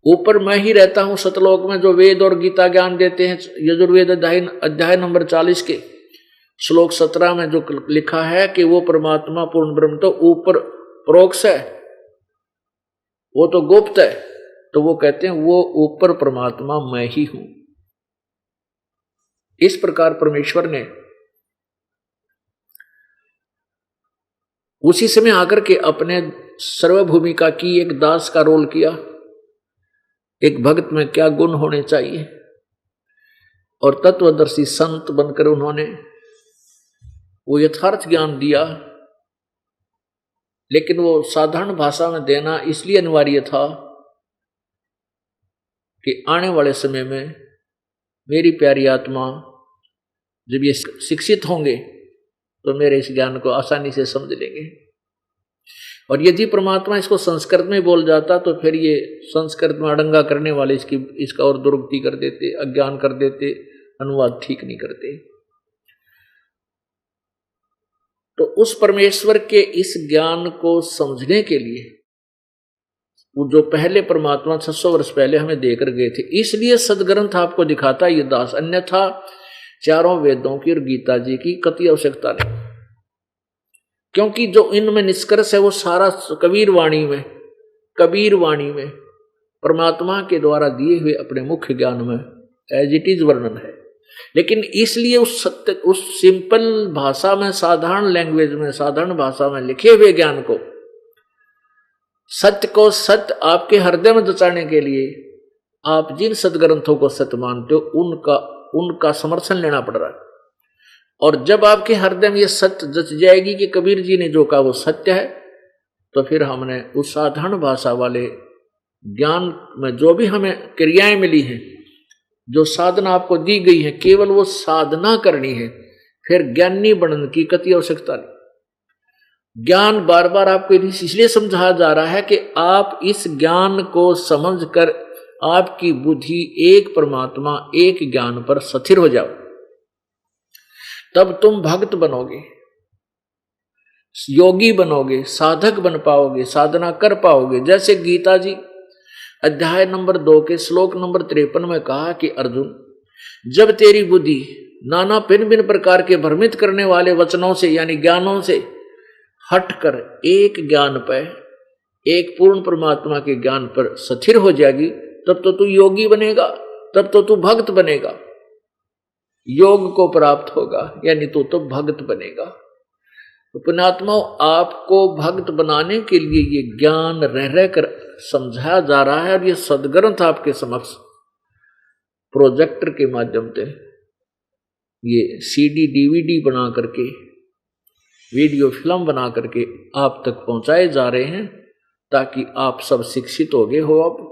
ऊपर मैं ही रहता हूं सतलोक में, जो वेद और गीता ज्ञान देते हैं। यजुर्वेद अध्याय नंबर 40 के श्लोक 17 में जो लिखा है कि वो परमात्मा पूर्ण ब्रह्म तो ऊपर प्रोक्ष है, वो तो गुप्त है, तो वो कहते हैं वो ऊपर परमात्मा मैं ही हूं। इस प्रकार परमेश्वर ने उसी समय आकर के अपने सर्वभूमिका की एक दास का रोल किया। एक भक्त में क्या गुण होने चाहिए, और तत्वदर्शी संत बनकर उन्होंने वो यथार्थ ज्ञान दिया। लेकिन वो साधारण भाषा में देना इसलिए अनिवार्य था कि आने वाले समय में मेरी प्यारी आत्मा जब ये शिक्षित होंगे तो मेरे इस ज्ञान को आसानी से समझ लेंगे। और यदि परमात्मा इसको संस्कृत में बोल जाता तो फिर ये संस्कृत में अड़ंगा करने वाले इसका और दुरुक्ति कर देते, अज्ञान कर देते, अनुवाद ठीक नहीं करते। तो उस परमेश्वर के इस ज्ञान को समझने के लिए वो जो पहले परमात्मा 600 वर्ष पहले हमें देकर गए थे, इसलिए सदग्रंथ आपको दिखाता ये दास, अन्यथा चारों वेदों की और गीता जी की कति आवश्यकता नहीं। क्योंकि जो इनमें निष्कर्ष है वो सारा कबीर वाणी में परमात्मा के द्वारा दिए हुए अपने मुख्य ज्ञान में एज इट इज वर्णन है। लेकिन इसलिए उस सिंपल भाषा में, साधारण लैंग्वेज में, साधारण भाषा में लिखे हुए ज्ञान को, सत्य को सत्य आपके हृदय में जचाने के लिए आप जिन सदग्रंथों को सत्य मानते हो उनका समर्थन लेना पड़ रहा है। और जब आपके हृदय में यह सत्य जच जाएगी कि कबीर जी ने जो कहा वो सत्य है, तो फिर हमने उस साधारण भाषा वाले ज्ञान में जो भी हमें क्रियाएं मिली हैं, जो साधना आपको दी गई है, केवल वो साधना करनी है। फिर ज्ञानी बनने की कति आवश्यकता नहीं। ज्ञान बार बार आपको इसलिए समझाया जा रहा है कि आप इस ज्ञान को समझकर आपकी बुद्धि एक परमात्मा, एक ज्ञान पर स्थिर हो जाओ, तब तुम भक्त बनोगे, योगी बनोगे, साधक बन पाओगे, साधना कर पाओगे। जैसे गीता जी अध्याय नंबर 2 के श्लोक नंबर 53 में कहा कि अर्जुन, जब तेरी बुद्धि नाना भिन्न भिन्न प्रकार के भ्रमित करने वाले वचनों से यानी ज्ञानों से हटकर एक ज्ञान पर, एक पूर्ण परमात्मा के ज्ञान पर स्थिर हो जाएगी, तब तो तू योगी बनेगा, तब तो तू भक्त बनेगा, योग को प्राप्त होगा, यानी तो भक्त बनेगा। तो पुण्यात्माओं, आपको भक्त बनाने के लिए ये ज्ञान रह कर समझाया जा रहा है। और ये सदग्रंथ आपके समक्ष प्रोजेक्टर के माध्यम से, ये सीडी डीवीडी बना करके, वीडियो फिल्म बना करके आप तक पहुंचाए जा रहे हैं, ताकि आप सब शिक्षित हो गए हो। अब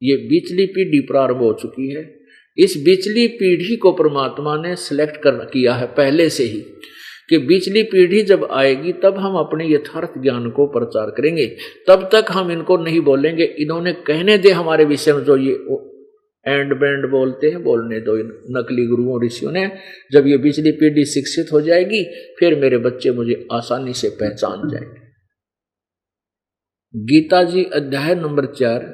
ये बिचली पीढ़ी प्रारंभ हो चुकी है। इस बिचली पीढ़ी को परमात्मा ने सिलेक्ट किया है पहले से ही, कि बिचली पीढ़ी जब आएगी तब हम अपने यथार्थ ज्ञान को प्रचार करेंगे। तब तक हम इनको नहीं बोलेंगे, इन्होंने कहने दे हमारे विषय में जो ये एंड बैंड बोलते हैं, बोलने दो इन नकली गुरुओं ऋषियों ने। जब ये बिचली पीढ़ी शिक्षित हो जाएगी, फिर मेरे बच्चे मुझे आसानी से पहचान जाएंगे। गीता जी अध्याय नंबर 4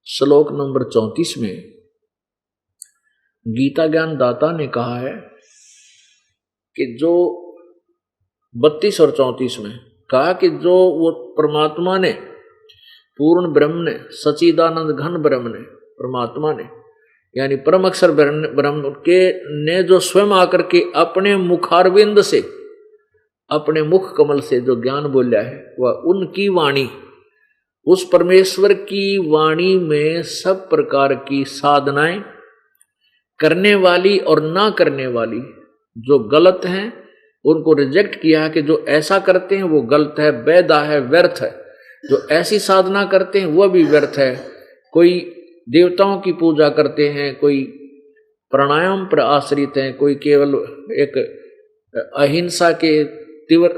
श्लोक नंबर 34 में गीता ज्ञान दाता ने कहा है कि जो 32 और 34 में कहा कि जो वो परमात्मा ने, पूर्ण ब्रह्म ने, सच्चिदानंद घन ब्रह्म ने, परमात्मा ने यानी परम अक्षर ब्रह्म के ने जो स्वयं आकर के अपने मुखारविंद से, अपने मुख कमल से जो ज्ञान बोला है, वह उनकी वाणी, उस परमेश्वर की वाणी में सब प्रकार की साधनाएं करने वाली और ना करने वाली जो गलत हैं उनको रिजेक्ट किया है कि जो ऐसा करते हैं वो गलत है, बेदा है, व्यर्थ है। जो ऐसी साधना करते हैं वह भी व्यर्थ है। कोई देवताओं की पूजा करते हैं, कोई प्राणायाम पर आश्रित हैं, कोई केवल एक अहिंसा के तीव्र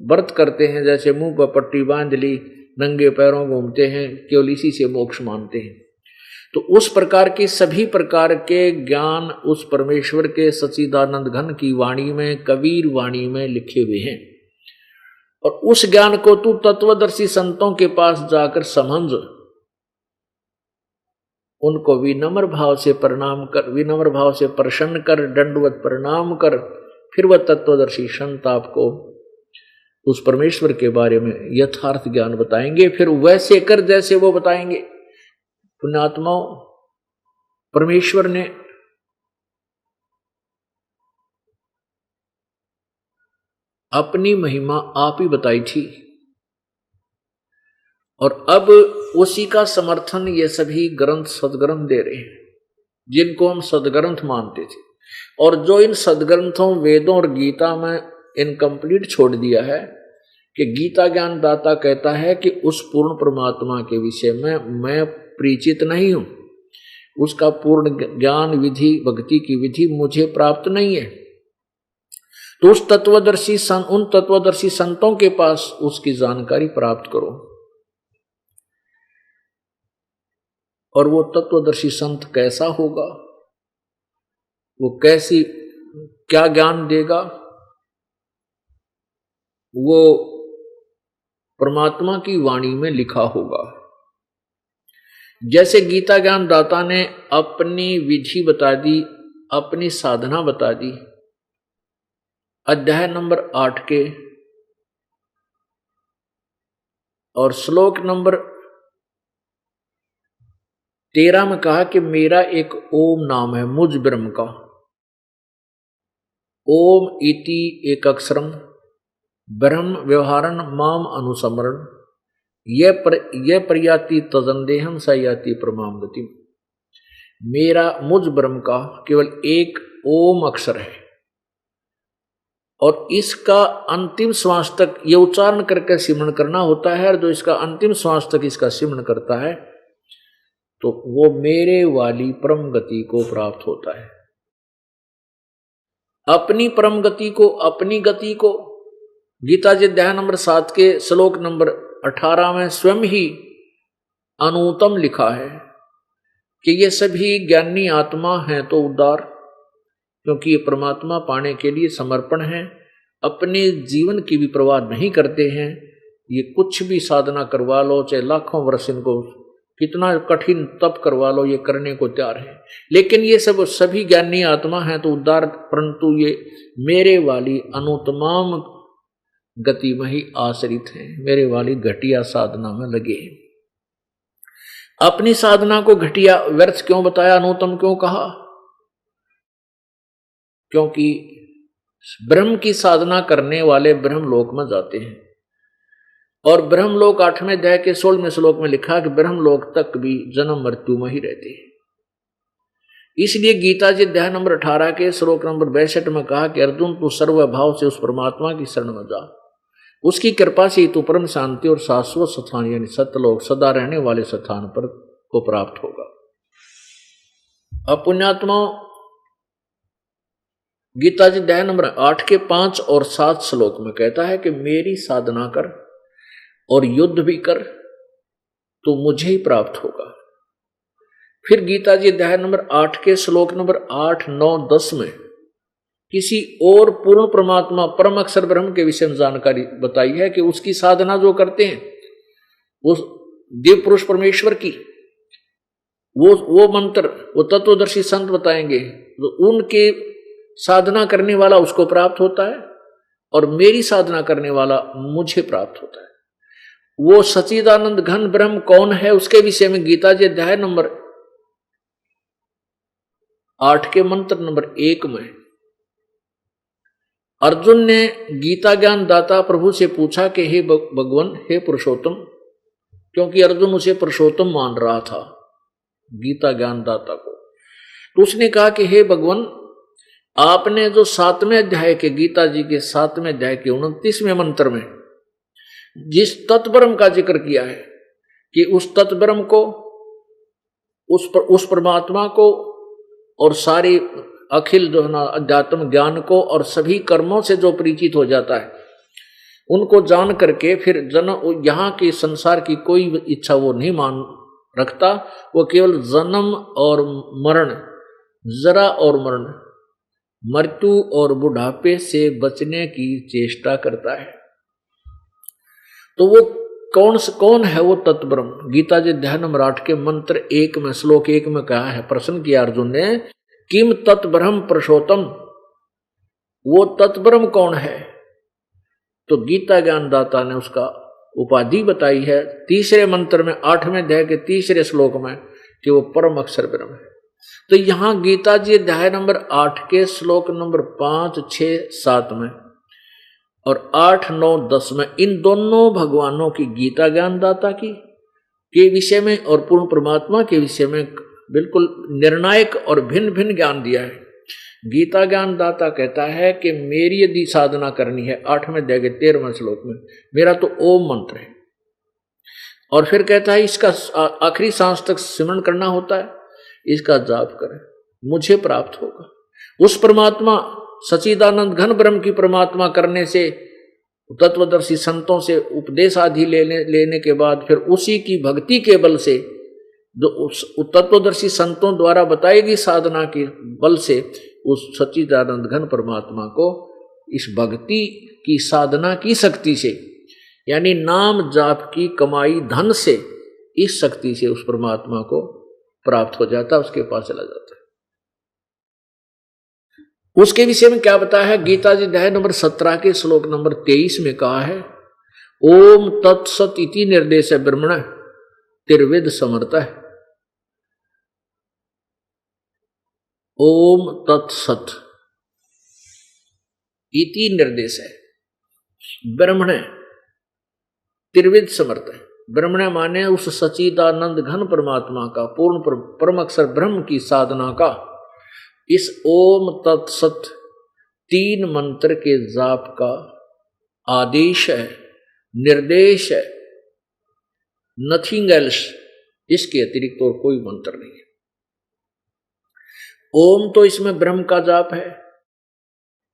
व्रत करते हैं, जैसे मुंह पर पट्टी बांध ली, नंगे पैरों घूमते हैं, केवल इसी से मोक्ष मानते हैं। तो उस प्रकार के सभी प्रकार के ज्ञान उस परमेश्वर के सच्चिदानंद घन की वाणी में, कबीर वाणी में लिखे हुए हैं। और उस ज्ञान को तू तत्वदर्शी संतों के पास जाकर समझ, उनको विनम्र भाव से प्रणाम कर, विनम्र भाव से प्रसन्न कर, दंडवत प्रणाम कर, फिर वह तत्वदर्शी संत आपको उस परमेश्वर के बारे में यथार्थ ज्ञान बताएंगे। फिर वैसे कर जैसे वो बताएंगे। पुण्यात्माओं, परमेश्वर ने अपनी महिमा आप ही बताई थी, और अब उसी का समर्थन ये सभी ग्रंथ सदग्रंथ दे रहे हैं जिनको हम सदग्रंथ मानते थे। और जो इन सदग्रंथों वेदों और गीता में इनकम्प्लीट छोड़ दिया है कि गीता ज्ञान दाता कहता है कि उस पूर्ण परमात्मा के विषय में मैं परिचित नहीं हूं, उसका पूर्ण ज्ञान विधि भक्ति की विधि मुझे प्राप्त नहीं है। तो उन तत्वदर्शी संतों के पास उसकी जानकारी प्राप्त करो। और वो तत्वदर्शी संत कैसा होगा, वो कैसी क्या ज्ञान देगा, वो परमात्मा की वाणी में लिखा होगा। जैसे गीता ज्ञान दाता ने अपनी विधि बता दी, अपनी साधना बता दी, अध्याय नंबर 8 के और श्लोक नंबर 13 में कहा कि मेरा एक ओम नाम है मुझ ब्रह्म का। ओम इति एक अक्षरम ब्रह्म व्यवहारन माम अनुसमरण यह प्रयाति तजंदेहम सयाति परमाम गति। मेरा मुझ ब्रह्म का केवल एक ओम अक्षर है और इसका अंतिम श्वास तक ये उच्चारण करके सिमरण करना होता है। और जो इसका अंतिम श्वास तक इसका सिमरण करता है तो वो मेरे वाली परम गति को प्राप्त होता है। अपनी परम गति को, अपनी गति को गीता जी अध्याय नंबर 7 के श्लोक नंबर 18 में स्वयं ही अनुत्तम लिखा है कि ये सभी ज्ञानी आत्मा हैं तो उदार, क्योंकि ये परमात्मा पाने के लिए समर्पण है, अपने जीवन की भी परवाह नहीं करते हैं। ये कुछ भी साधना करवा लो, चाहे लाखों वर्ष इनको कितना कठिन तप करवा लो, ये करने को तैयार है। लेकिन ये सब सभी ज्ञानी आत्मा हैं तो उदार, परंतु ये मेरे वाली अनुत्तम गति में ही आश्रित हैं, मेरे वाली घटिया साधना में लगे हैं। अपनी साधना को घटिया व्यर्थ क्यों बताया, अनुत्तम क्यों कहा? क्योंकि ब्रह्म की साधना करने वाले ब्रह्मलोक में जाते हैं। और ब्रह्मलोक 8वें अध्याय के 16वें श्लोक में लिखा कि ब्रह्मलोक तक भी जन्म मृत्यु में ही रहते हैं। इसलिए गीता जी अध्याय नंबर 18 के श्लोक नंबर 62 में कहा कि अर्जुन तू सर्वभाव से उस परमात्मा की शरण में जा, उसकी कृपा से तू परम शांति और शाश्वत स्थान यानी सत्यलोक सदा रहने वाले स्थान पर को प्राप्त होगा। अब पुण्यात्माओं, गीता जी अध्याय नंबर 8 के 5 और 7 श्लोक में कहता है कि मेरी साधना कर और युद्ध भी कर तो मुझे ही प्राप्त होगा। फिर गीता जी अध्याय नंबर 8 के श्लोक नंबर 8, 9, 10 में किसी और पूर्ण परमात्मा परम अक्षर ब्रह्म के विषय में जानकारी बताई है कि उसकी साधना जो करते हैं उस देव पुरुष परमेश्वर की, वो मंत्र वो तत्वदर्शी संत बताएंगे, तो उनके साधना करने वाला उसको प्राप्त होता है और मेरी साधना करने वाला मुझे प्राप्त होता है। वो सच्चिदानंद घन ब्रह्म कौन है उसके विषय में गीता जी अध्याय नंबर 8 के मंत्र नंबर 1 में अर्जुन ने गीता ज्ञान दाता प्रभु से पूछा कि हे भगवान, हे पुरुषोत्तम, क्योंकि अर्जुन उसे पुरुषोत्तम मान रहा था गीता ज्ञान दाता को। तो उसने कहा कि हे भगवान, आपने जो 7वें अध्याय के गीता जी के 7वें अध्याय के 29वें मंत्र में जिस तत्ब्रह्म का जिक्र किया है कि उस तत्ब्रह्म को, उस परमात्मा को और सारी अखिल जो है ना अध्यात्म ज्ञान को और सभी कर्मों से जो परिचित हो जाता है, उनको जान करके फिर यहाँ के संसार की कोई इच्छा वो नहीं मान रखता। वो केवल जन्म और मरण, जरा और मरण, मृत्यु और बुढ़ापे से बचने की चेष्टा करता है। तो वो कौन है वो तत्ब्रह्म? गीता जी अध्याय नंबर 8 के मंत्र 1 में श्लोक 1 में कहा है, प्रश्न किया अर्जुन ने, किम तत्ब्रह्म पुरुषोत्तम, वो तत्ब्रह्म कौन है? तो गीता ज्ञान दाता ने उसका उपाधि बताई है 3रे मंत्र में 8वें अध्याय के 3रे श्लोक में कि वो परम अक्षर ब्रह्म है। तो यहां गीता जी अध्याय नंबर 8 के श्लोक नंबर 5, 6, 7 में और 8, 9, 10 में इन दोनों भगवानों की गीता ज्ञानदाता की के विषय में और पूर्ण परमात्मा के विषय में बिल्कुल निर्णायक और भिन्न भिन्न ज्ञान दिया है। गीता ज्ञानदाता कहता है कि मेरी यदि साधना करनी है, 8वें अध्याय के 13वें श्लोक में, मेरा तो ओम मंत्र है। और फिर कहता है इसका आखिरी सांस तक सिमरन करना होता है, इसका जाप करें, मुझे प्राप्त होगा। उस परमात्मा सच्चिदानंद घन ब्रह्म की परमात्मा करने से, तत्वदर्शी संतों से उपदेश आदि लेने के बाद फिर उसी की भक्ति के बल से, जो उस तत्वदर्शी संतों द्वारा बताई गई साधना के बल से उस सच्चिदानंद घन परमात्मा को इस भक्ति की साधना की शक्ति से, यानी नाम जाप की कमाई धन से, इस शक्ति से उस परमात्मा को प्राप्त हो जाता, उसके पास चला जाता है। उसके विषय में क्या बताया है? गीता जी अध्याय नंबर 17 के श्लोक नंबर 23 में कहा है, ओम तत्सत इति निर्देश ब्रह्मण त्रिविद समर्थ है। ओम तत्सत इति निर्देश है, ब्रह्मण त्रिविद समर्थ है। ब्रह्मण माने उस सच्चिदानंद घन परमात्मा का, पूर्ण परम अक्षर ब्रह्म की साधना का इस ओम तत्सत 3 मंत्र के जाप का आदेश है, निर्देश है, नथिंग एल्स, इसके अतिरिक्त और कोई मंत्र नहीं है। ओम तो इसमें ब्रह्म का जाप है,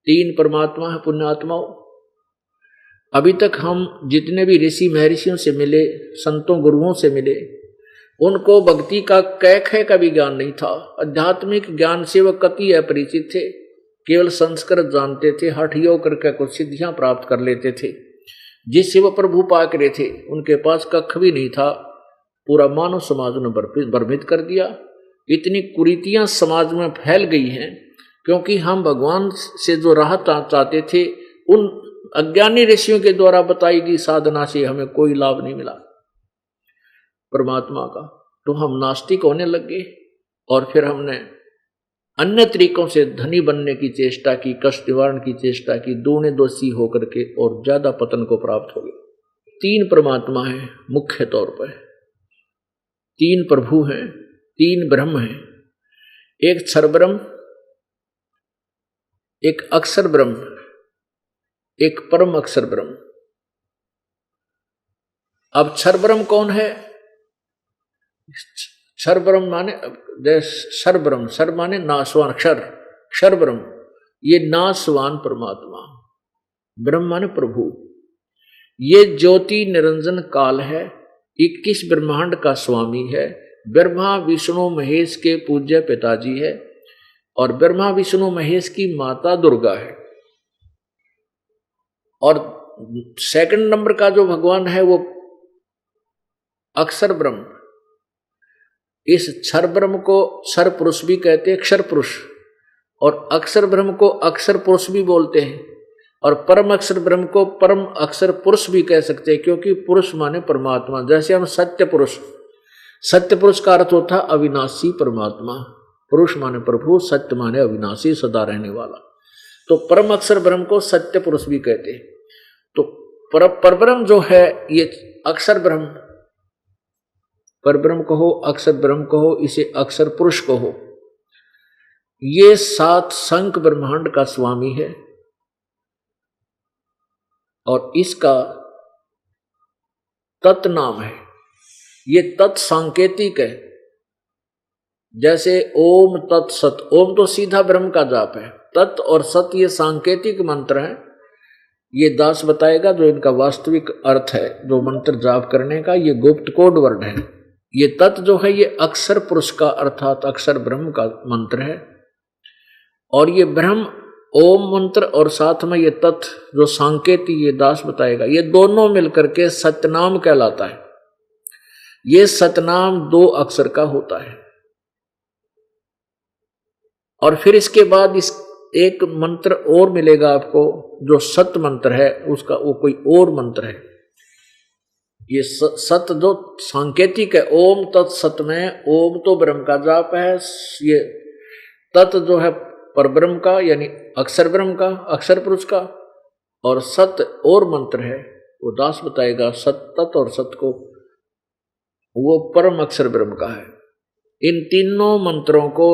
3 परमात्मा है पुण्यात्माओं। अभी तक हम जितने भी ऋषि महर्षियों से मिले, संतों गुरुओं से मिले, उनको भक्ति का कै का भी ज्ञान नहीं था। आध्यात्मिक ज्ञान से वह कति अपरिचित थे, केवल संस्कृत जानते थे, हठ योग करके कुछ सिद्धियां प्राप्त कर लेते थे, जिससे वह प्रभु पाक रहे थे। उनके पास कख भी नहीं था, पूरा मानव समाज ने भ्रमित कर दिया। इतनी कुरीतियां समाज में फैल गई हैं क्योंकि हम भगवान से जो राहत चाहते थे, उन अज्ञानी ऋषियों के द्वारा बताई गई साधना से हमें कोई लाभ नहीं मिला परमात्मा का, तो हम नास्तिक होने लगे और फिर हमने अन्य तरीकों से धनी बनने की चेष्टा की, कष्ट निवारण की चेष्टा की, दूने दोषी होकर के और ज्यादा पतन को प्राप्त हो गए। 3 परमात्मा है मुख्य तौर पर, 3 प्रभु हैं, 3 ब्रह्म हैं, एक क्षर ब्रह्म, एक अक्षर ब्रह्म, एक परम अक्षर ब्रह्म। अब क्षर ब्रह्म कौन है? क्षर ब्रह्म माने क्षर ब्रह्म, क्षर माने नाशवान, क्षर ब्रह्म, ये नाशवान परमात्मा। ब्रह्म माने प्रभु। ये ज्योति निरंजन काल है, 21 ब्रह्मांड का स्वामी है, ब्रह्मा विष्णु महेश के पूज्य पिताजी है और ब्रह्मा विष्णु महेश की माता दुर्गा है। और सेकंड नंबर का जो भगवान है वो अक्षर ब्रह्म। इस क्षर ब्रह्म को क्षर पुरुष भी कहते हैं, अक्षर पुरुष, और अक्षर ब्रह्म को अक्षर पुरुष भी बोलते हैं, और परम अक्षर ब्रह्म को परम अक्षर पुरुष भी कह सकते हैं, क्योंकि पुरुष माने परमात्मा। जैसे हम सत्य पुरुष, सत्य पुरुष का अर्थ होता अविनाशी परमात्मा, पुरुष माने प्रभु, सत्य माने अविनाशी सदा रहने वाला। तो परम अक्षर ब्रह्म को सत्य पुरुष भी कहते हैं। तो परब्रह्म जो है ये अक्षर ब्रह्म, परब्रह्म कहो, अक्षर ब्रह्म कहो, इसे अक्षर पुरुष कहो, ये 7 संख ब्रह्मांड का स्वामी है और इसका तत् नाम है। ये तत् सांकेतिक है, जैसे ओम तत्सत, ओम तो सीधा ब्रह्म का जाप है, तत् और सत ये सांकेतिक मंत्र हैं। ये दास बताएगा जो इनका वास्तविक अर्थ है, जो मंत्र जाप करने का, ये गुप्त कोड वर्ड है। ये तत् जो है ये अक्षर पुरुष का अर्थात अक्षर ब्रह्म का मंत्र है, और ये ब्रह्म ओम मंत्र और साथ में ये तत् जो सांकेतिक ये दास बताएगा, ये दोनों मिलकर के सतनाम कहलाता है। ये सतनाम 2 अक्षर का होता है। और फिर इसके बाद इस एक मंत्र और मिलेगा आपको जो सत मंत्र है, उसका वो कोई और मंत्र है। ये सत जो सांकेतिक है, ओम तत्सत में ओम तो ब्रह्म का जाप है, ये तत् जो है परब्रह्म का यानी अक्षर ब्रह्म का, अक्षर पुरुष का, और सत और मंत्र है, वो दास बताएगा। सत, तत् और सत को वो परम अक्षर ब्रह्म का है। इन तीनों मंत्रों को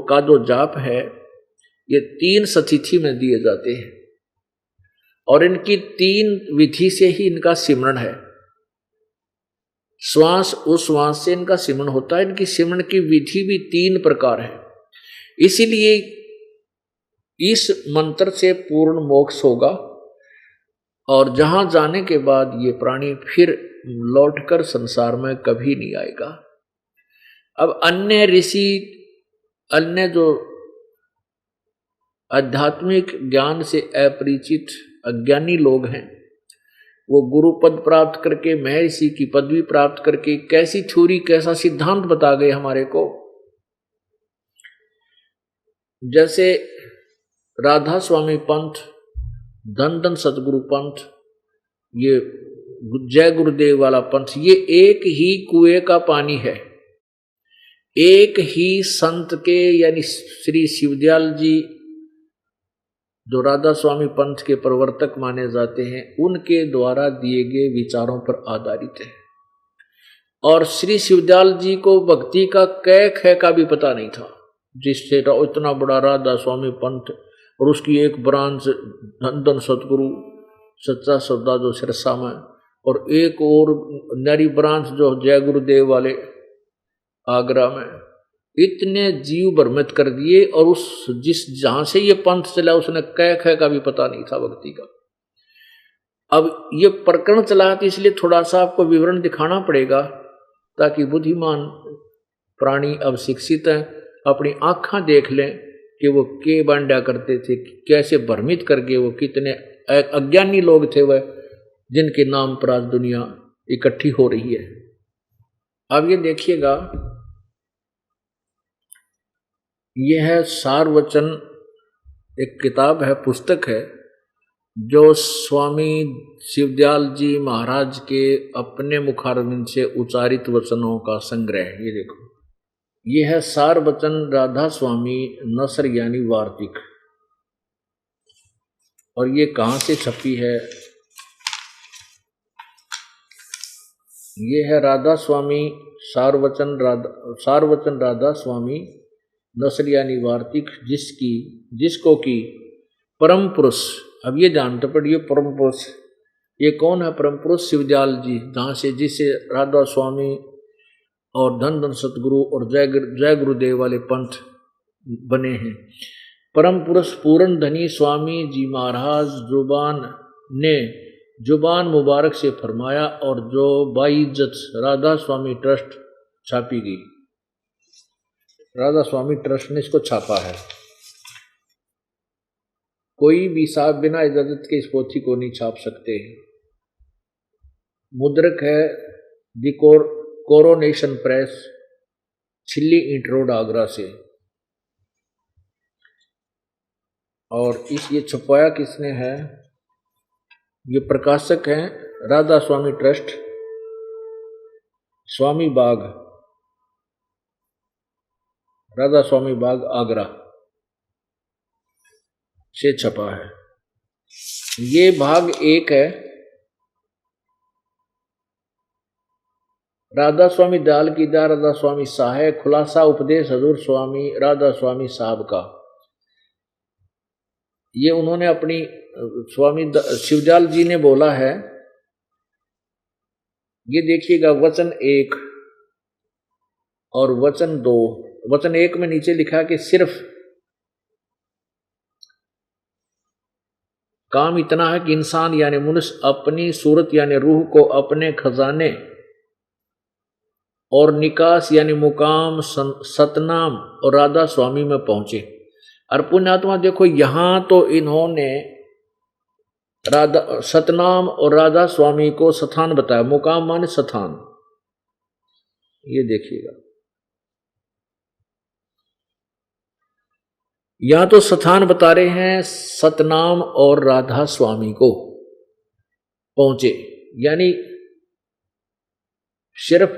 का जो जाप है ये 3 सतिथि में दिए जाते हैं और इनकी 3 विधि से ही इनका सिमरण है। श्वास उश्वास से इनका सिमरण होता है। इनकी सिमरण की विधि भी 3 प्रकार है। इसीलिए इस मंत्र से पूर्ण मोक्ष होगा और जहां जाने के बाद ये प्राणी फिर लौटकर संसार में कभी नहीं आएगा। अब अन्य ऋषि, अन्य जो आध्यात्मिक ज्ञान से अपरिचित अज्ञानी लोग हैं, वो गुरु पद प्राप्त करके, महर्षि की पदवी प्राप्त करके कैसी थ्योरी, कैसा सिद्धांत बता गए हमारे को। जैसे राधा स्वामी पंथ, धन धन सतगुरु पंथ, ये जय गुरुदेव वाला पंथ, ये एक ही कुएं का पानी है। एक ही संत के यानी श्री शिवदयाल जी जो राधा स्वामी पंथ के प्रवर्तक माने जाते हैं, उनके द्वारा दिए गए विचारों पर आधारित है। और श्री शिवदयाल जी को भक्ति का कै खे का भी पता नहीं था, जिससे इतना बड़ा राधा स्वामी पंथ और उसकी एक ब्रांच धन धन सतगुरु सच्चा सौदा जो सिरसा में, और एक और नरी ब्रांच जो जय गुरुदेव वाले आगरा में, इतने जीव भ्रमित कर दिए। और उस जहां से ये पंथ चला उसने कै खे का भी पता नहीं था भक्ति का। अब ये प्रकरण चला तो इसलिए थोड़ा सा आपको विवरण दिखाना पड़ेगा, ताकि बुद्धिमान प्राणी अब शिक्षित हैं, अपनी आंखें देख लें कि वो के बांडा करते थे, कैसे भ्रमित करके वो कितने अज्ञानी लोग थे वह, जिनके नाम पर आज दुनिया इकट्ठी हो रही है। अब ये देखिएगा, यह है सारवचन, एक किताब है, पुस्तक है, जो स्वामी शिवदयाल जी महाराज के अपने मुखारविंद से उच्चारित वचनों का संग्रह है। ये देखो, ये है सारवचन राधा स्वामी नसर यानी वार्तिक। और ये कहाँ से छपी है? ये है राधा स्वामी सारवचन राधा स्वामी नसर यानी वार्तिक, जिसको कि परम पुरुष, अब ये जानते पड़िए परम पुरुष ये कौन है? परम पुरुष शिवदयाल जी, जहाँ से जिससे राधा स्वामी और धन धन सतगुरु और जय गुरुदेव वाले पंथ बने हैं। परम पुरुष पूर्ण धनी स्वामी जी महाराज जुबान मुबारक से फरमाया, और जो बाइज्जत राधा स्वामी ट्रस्ट छापी गई। राधा स्वामी ट्रस्ट ने इसको छापा है। कोई भी साहब बिना इजाजत के इस पोथी को नहीं छाप सकते। मुद्रक है दी कोरोनेशन प्रेस, छिल्ली ईंट रोड आगरा से। और ये छपाया किसने है? ये प्रकाशक हैं राधा स्वामी ट्रस्ट, स्वामी बाग, राधा स्वामी बाग आगरा से छपा है। ये भाग 1 है। राधा स्वामी दयाल की दया, राधा स्वामी सहाय, खुलासा उपदेश हजूर स्वामी राधा स्वामी साहब का। ये उन्होंने अपनी स्वामी शिवदयाल जी ने बोला है। ये देखिएगा वचन 1 और वचन 2। वचन 1 में नीचे लिखा कि सिर्फ काम इतना है कि इंसान यानी मनुष्य अपनी सूरत यानी रूह को अपने खजाने और निकास यानी मुकाम सतनाम और राधा स्वामी में पहुंचे। और पुण्यात्मा देखो, यहां तो इन्होंने राधा सतनाम और राधा स्वामी को स्थान बताया। मुकाम माने स्थान, ये देखिएगा, यहां तो स्थान बता रहे हैं सतनाम और राधा स्वामी को पहुंचे। यानी सिर्फ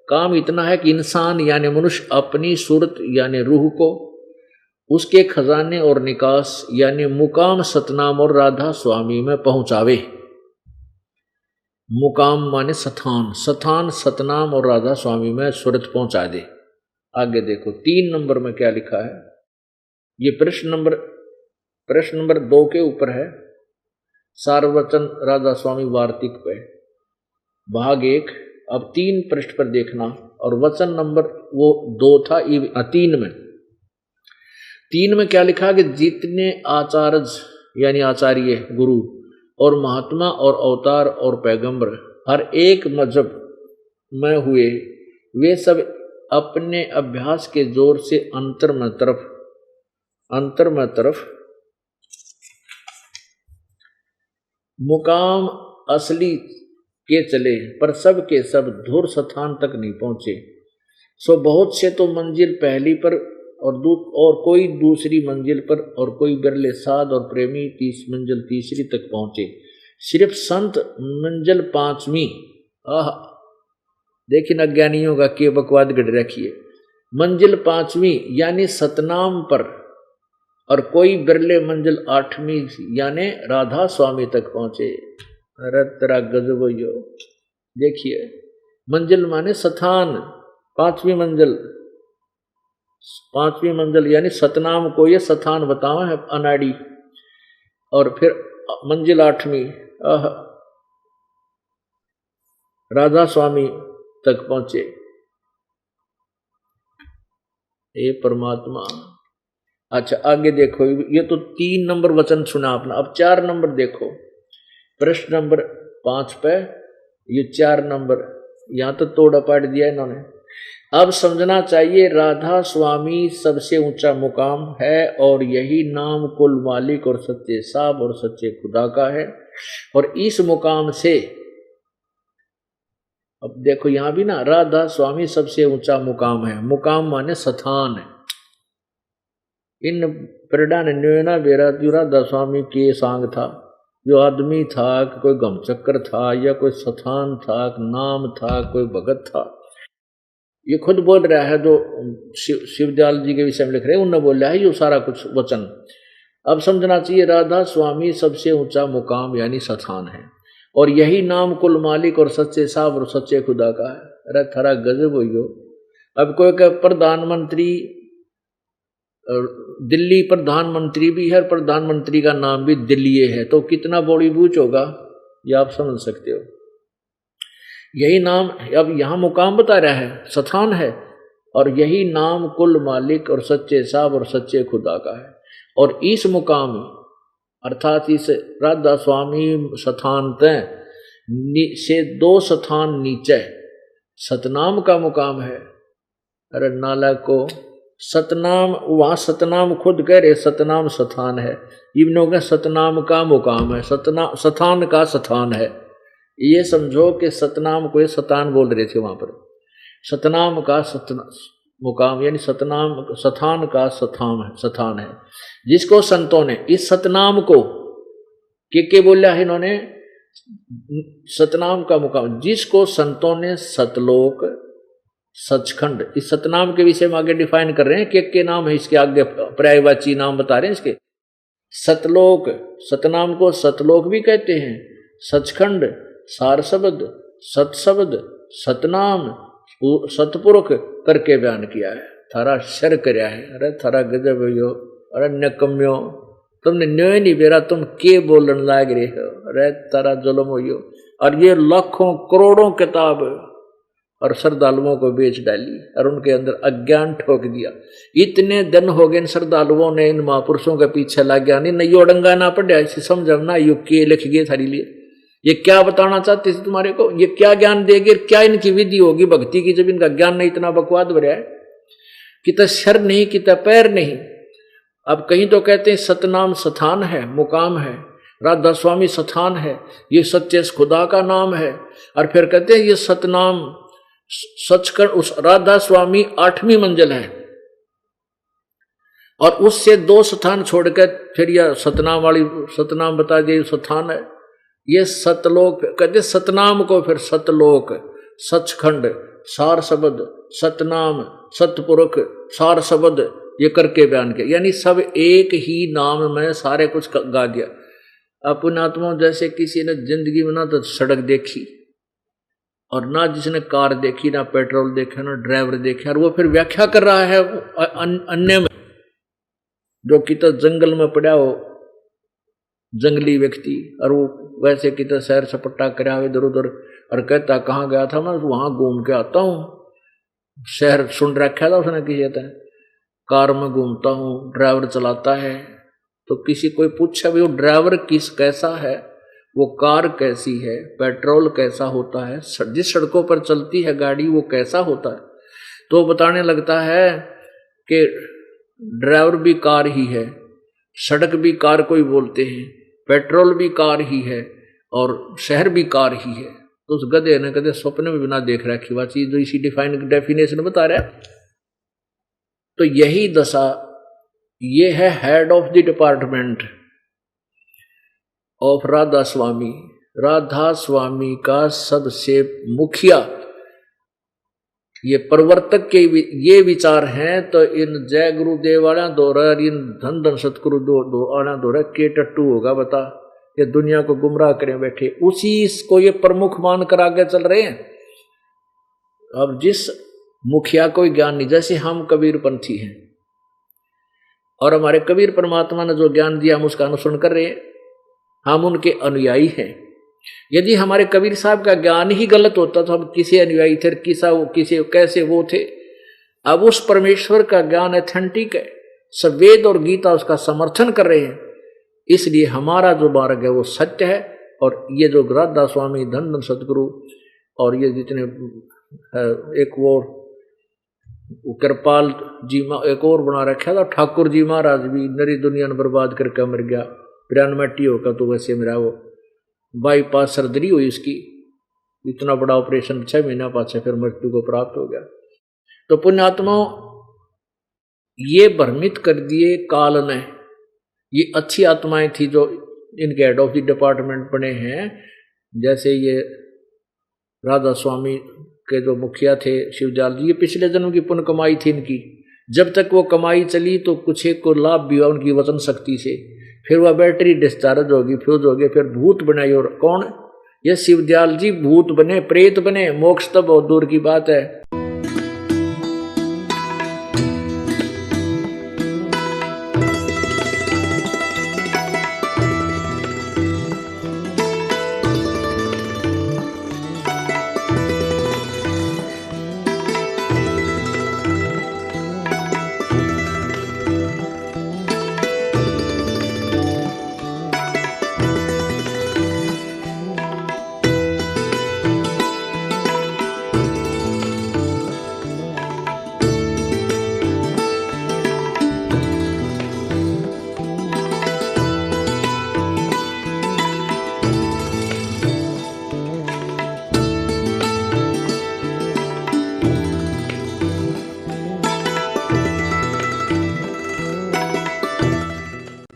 काम इतना है कि इंसान यानी मनुष्य अपनी सूरत यानी रूह को उसके खजाने और निकास यानी मुकाम सतनाम और राधा स्वामी में पहुंचावे। मुकाम माने स्थान, स्थान सतनाम और राधा स्वामी में सूरत पहुंचा दे। आगे देखो 3 नंबर में क्या लिखा है, ये प्रश्न नंबर 2 के ऊपर है, सारवचन राधा स्वामी वार्तिक पे भाग 1। अब 3 पृष्ठ पर देखना, और वचन नंबर वो 2 था 3 में क्या लिखा कि जितने आचार्य यानी आचार्य गुरु और महात्मा और अवतार और पैगंबर हर एक मजहब में हुए, वे सब अपने अभ्यास के जोर से अंतर में तरफ मुकाम असली के चले, पर सब के सब धुर स्थान तक नहीं पहुंचे। सो बहुत से तो मंजिल पहली पर और कोई दूसरी मंजिल पर, और कोई बिरले साध और प्रेमी मंजिल तीसरी तक पहुंचे। सिर्फ संत मंजिल 5वीं, देखिए अज्ञानियों का के बकवाद गढ़ रखिए, मंजिल 5वीं यानी सतनाम पर, और कोई बिरले मंजिल 8वीं यानी राधा स्वामी तक पहुंचे। अरे तेरा गजब यो, देखिए मंजिल माने स्थान, 5वीं मंजिल यानी सतनाम को ये स्थान बताओ है अनाड़ी, और फिर मंजिल 8वीं राधा स्वामी तक पहुंचे। हे परमात्मा। अच्छा आगे देखो, ये तो 3 नंबर वचन सुना आपने। अब 4 नंबर देखो, प्रश्न नंबर 5 पे ये 4 नंबर, यहां तो तोड़ा पाट दिया इन्होंने। अब समझना चाहिए राधा स्वामी सबसे ऊंचा मुकाम है, और यही नाम कुल मालिक और सच्चे साहब और सच्चे खुदा का है। और इस मुकाम से, अब देखो यहां भी ना, राधा स्वामी सबसे ऊंचा मुकाम है, मुकाम माने स्थान है। इन प्रडा ने बेरा राधा स्वामी के सांग था, जो आदमी था कि कोई गमचक्कर था, या कोई स्थान था, नाम था, कोई भगत था। ये खुद बोल रहा है, जो शिवदयाल जी के विषय में लिख रहे हैं, उन्होंने बोला है ये सारा कुछ वचन। अब समझना चाहिए राधा स्वामी सबसे ऊंचा मुकाम यानी स्थान है, और यही नाम कुल मालिक और सच्चे साहब और सच्चे खुदा का है। अरे थारा गजब हो। अब कोई का प्रधानमंत्री, दिल्ली प्रधानमंत्री भी है, प्रधानमंत्री का नाम भी दिल्ली है, तो कितना बड़ी बूझ होगा ये आप समझ सकते हो। यही नाम, अब यहाँ मुकाम बता रहा है, स्थान है, और यही नाम कुल मालिक और सच्चे साहब और सच्चे खुदा का है। और इस मुकाम अर्थात इस राधा स्वामी स्थान से 2 स्थान नीचे सतनाम का मुकाम है। अरे नाला को सतनाम, वहाँ सतनाम खुद कह रहे सतनाम स्थान है, इब्नों के सतनाम का मुकाम है, स्थान का स्थान है। ये समझो कि सतनाम को ये सतान बोल रहे थे वहां पर, सतनाम का मुकाम यानी स्थान का स्थान है, जिसको संतों ने इस सतनाम को के बोला है इन्होंने, सतनाम का मुकाम जिसको संतों ने सतलोक सचखंड, इस सतनाम के विषय में आगे डिफाइन कर रहे हैं, के नाम है इसके आगे पर्यायवाची नाम बता रहे हैं इसके। सतलोक, सतनाम को सतलोक भी कहते हैं, सचखंड, सार शब्द, सतशब्द, सतनाम, सतपुरुष करके बयान किया है। थारा शर करया है। अरे थारा गजब हो। अरे नकम्यो, तुमने न्योय नहीं बेरा, तुम के बोलन लाग रहे हो। अरे तारा जुल्म हो। और ये लाखों करोड़ों किताब और श्रद्धालुओं को बेच डाली और उनके अंदर अज्ञान ठोक दिया। इतने दिन हो गए इन श्रद्धालुओं ने इन महापुरुषों के पीछे लग गया, नहीं यो डंगा ना पड़ा, इसे समझना यो के लिख गए थारी लिए, ये क्या बताना चाहते थे तुम्हारे को, ये क्या ज्ञान देंगे, क्या इनकी विधि होगी भक्ति की, जब इनका ज्ञान नहीं इतना बकवाद भरा है, कितना सर नहीं कितना पैर नहीं। अब कहीं तो कहते हैं सतनाम स्थान है, मुकाम है, राधा स्वामी स्थान है, ये सच्चे खुदा का नाम है, और फिर कहते हैं ये सतनाम सचखंड उस राधा स्वामी 8वीं मंजिल है, और उससे 2 स्थान छोड़कर फिर यह सतनाम वाली सतनाम बता दिए स्थान है, ये सतलोक कहते सतनाम को फिर सतलोक, सचखंड, सार शब्द, सतनाम, सतपुरुष, सार शब्द, ये करके बयान किया, यानी सब एक ही नाम में सारे कुछ गा दिया। पुण्यात्मा जैसे किसी ने जिंदगी में ना तो सड़क देखी और ना जिसने कार देखी, ना पेट्रोल देखा, ना ड्राइवर देखा, और वो फिर व्याख्या कर रहा है अन्य में, जो कि तो जंगल में पड़ा हो जंगली व्यक्ति, और वो वैसे कि तो सैर सपट्टा करा इधर उधर, और कहता कहाँ गया था, मैं वहां घूम के आता हूँ, शहर सुन रखा था उसने किसी था, कार में घूमता हूँ, ड्राइवर चलाता है। तो किसी कोई पूछा भी वो ड्राइवर कैसा है, वो कार कैसी है, पेट्रोल कैसा होता है, जिस सड़कों पर चलती है गाड़ी वो कैसा होता है, तो बताने लगता है कि ड्राइवर भी कार ही है, सड़क भी कार को ही बोलते हैं, पेट्रोल भी कार ही है, और शहर भी कार ही है। तो उस गधे ने कदे स्वप्न में बिना देख रखी हुआ चीज जो इसी डेफिनेशन बता रहा है। तो यही दशा, ये है head of the department of Radha Swami. Radha Swami का सबसे मुखिया ये प्रवर्तक के ये विचार हैं। तो इन जय गुरुदेव वाला दौरा, इन धन धन सतगुरु दो आना दौरा के टट्टू होगा बता, ये दुनिया को गुमराह करें बैठे, उसी को ये प्रमुख मान कर आगे चल रहे हैं। अब जिस मुखिया को ज्ञान नहीं, जैसे हम कबीरपंथी हैं और हमारे कबीर परमात्मा ने जो ज्ञान दिया हम उसका अनुसरण कर रहे हैं, हम उनके अनुयायी हैं। यदि हमारे कबीर साहब का ज्ञान ही गलत होता तो हम किसे अनुयायी थे, किसे कैसे वो थे। अब उस परमेश्वर का ज्ञान एथेंटिक है, सब वेद और गीता उसका समर्थन कर रहे हैं, इसलिए हमारा जो मार्ग है वो सत्य है। और ये जो राधा स्वामी, धन धन सतगुरु, और ये जितने एक वो कृपाल जी एक और बना रखा था ठाकुर जी महाराज भी, नरी दुनिया ने बर्बाद करके मर गया, 93 होगा तो वैसे मेरा वो बाईपास सर्जरी हुई उसकी, इतना बड़ा ऑपरेशन 6 महीना पास फिर मृत्यु को प्राप्त हो गया। तो पुण्यात्माओं ये भ्रमित कर दिए काल ने। ये अच्छी आत्माएं थी जो इनके हेड ऑफ द डिपार्टमेंट बने हैं, जैसे ये राधा स्वामी के जो मुखिया थे शिवजाल जी, ये पिछले जन्म की पुण्य कमाई थी इनकी। जब तक वो कमाई चली तो कुछ एक को लाभ भी हुआ उनकी वचन शक्ति से, फिर वह बैटरी डिस्चार्ज होगी, फ्यूज हो गए, फिर भूत बनाई। और कौन? ये शिवदयाल जी भूत बने, प्रेत बने, मोक्ष तब बहुत दूर की बात है।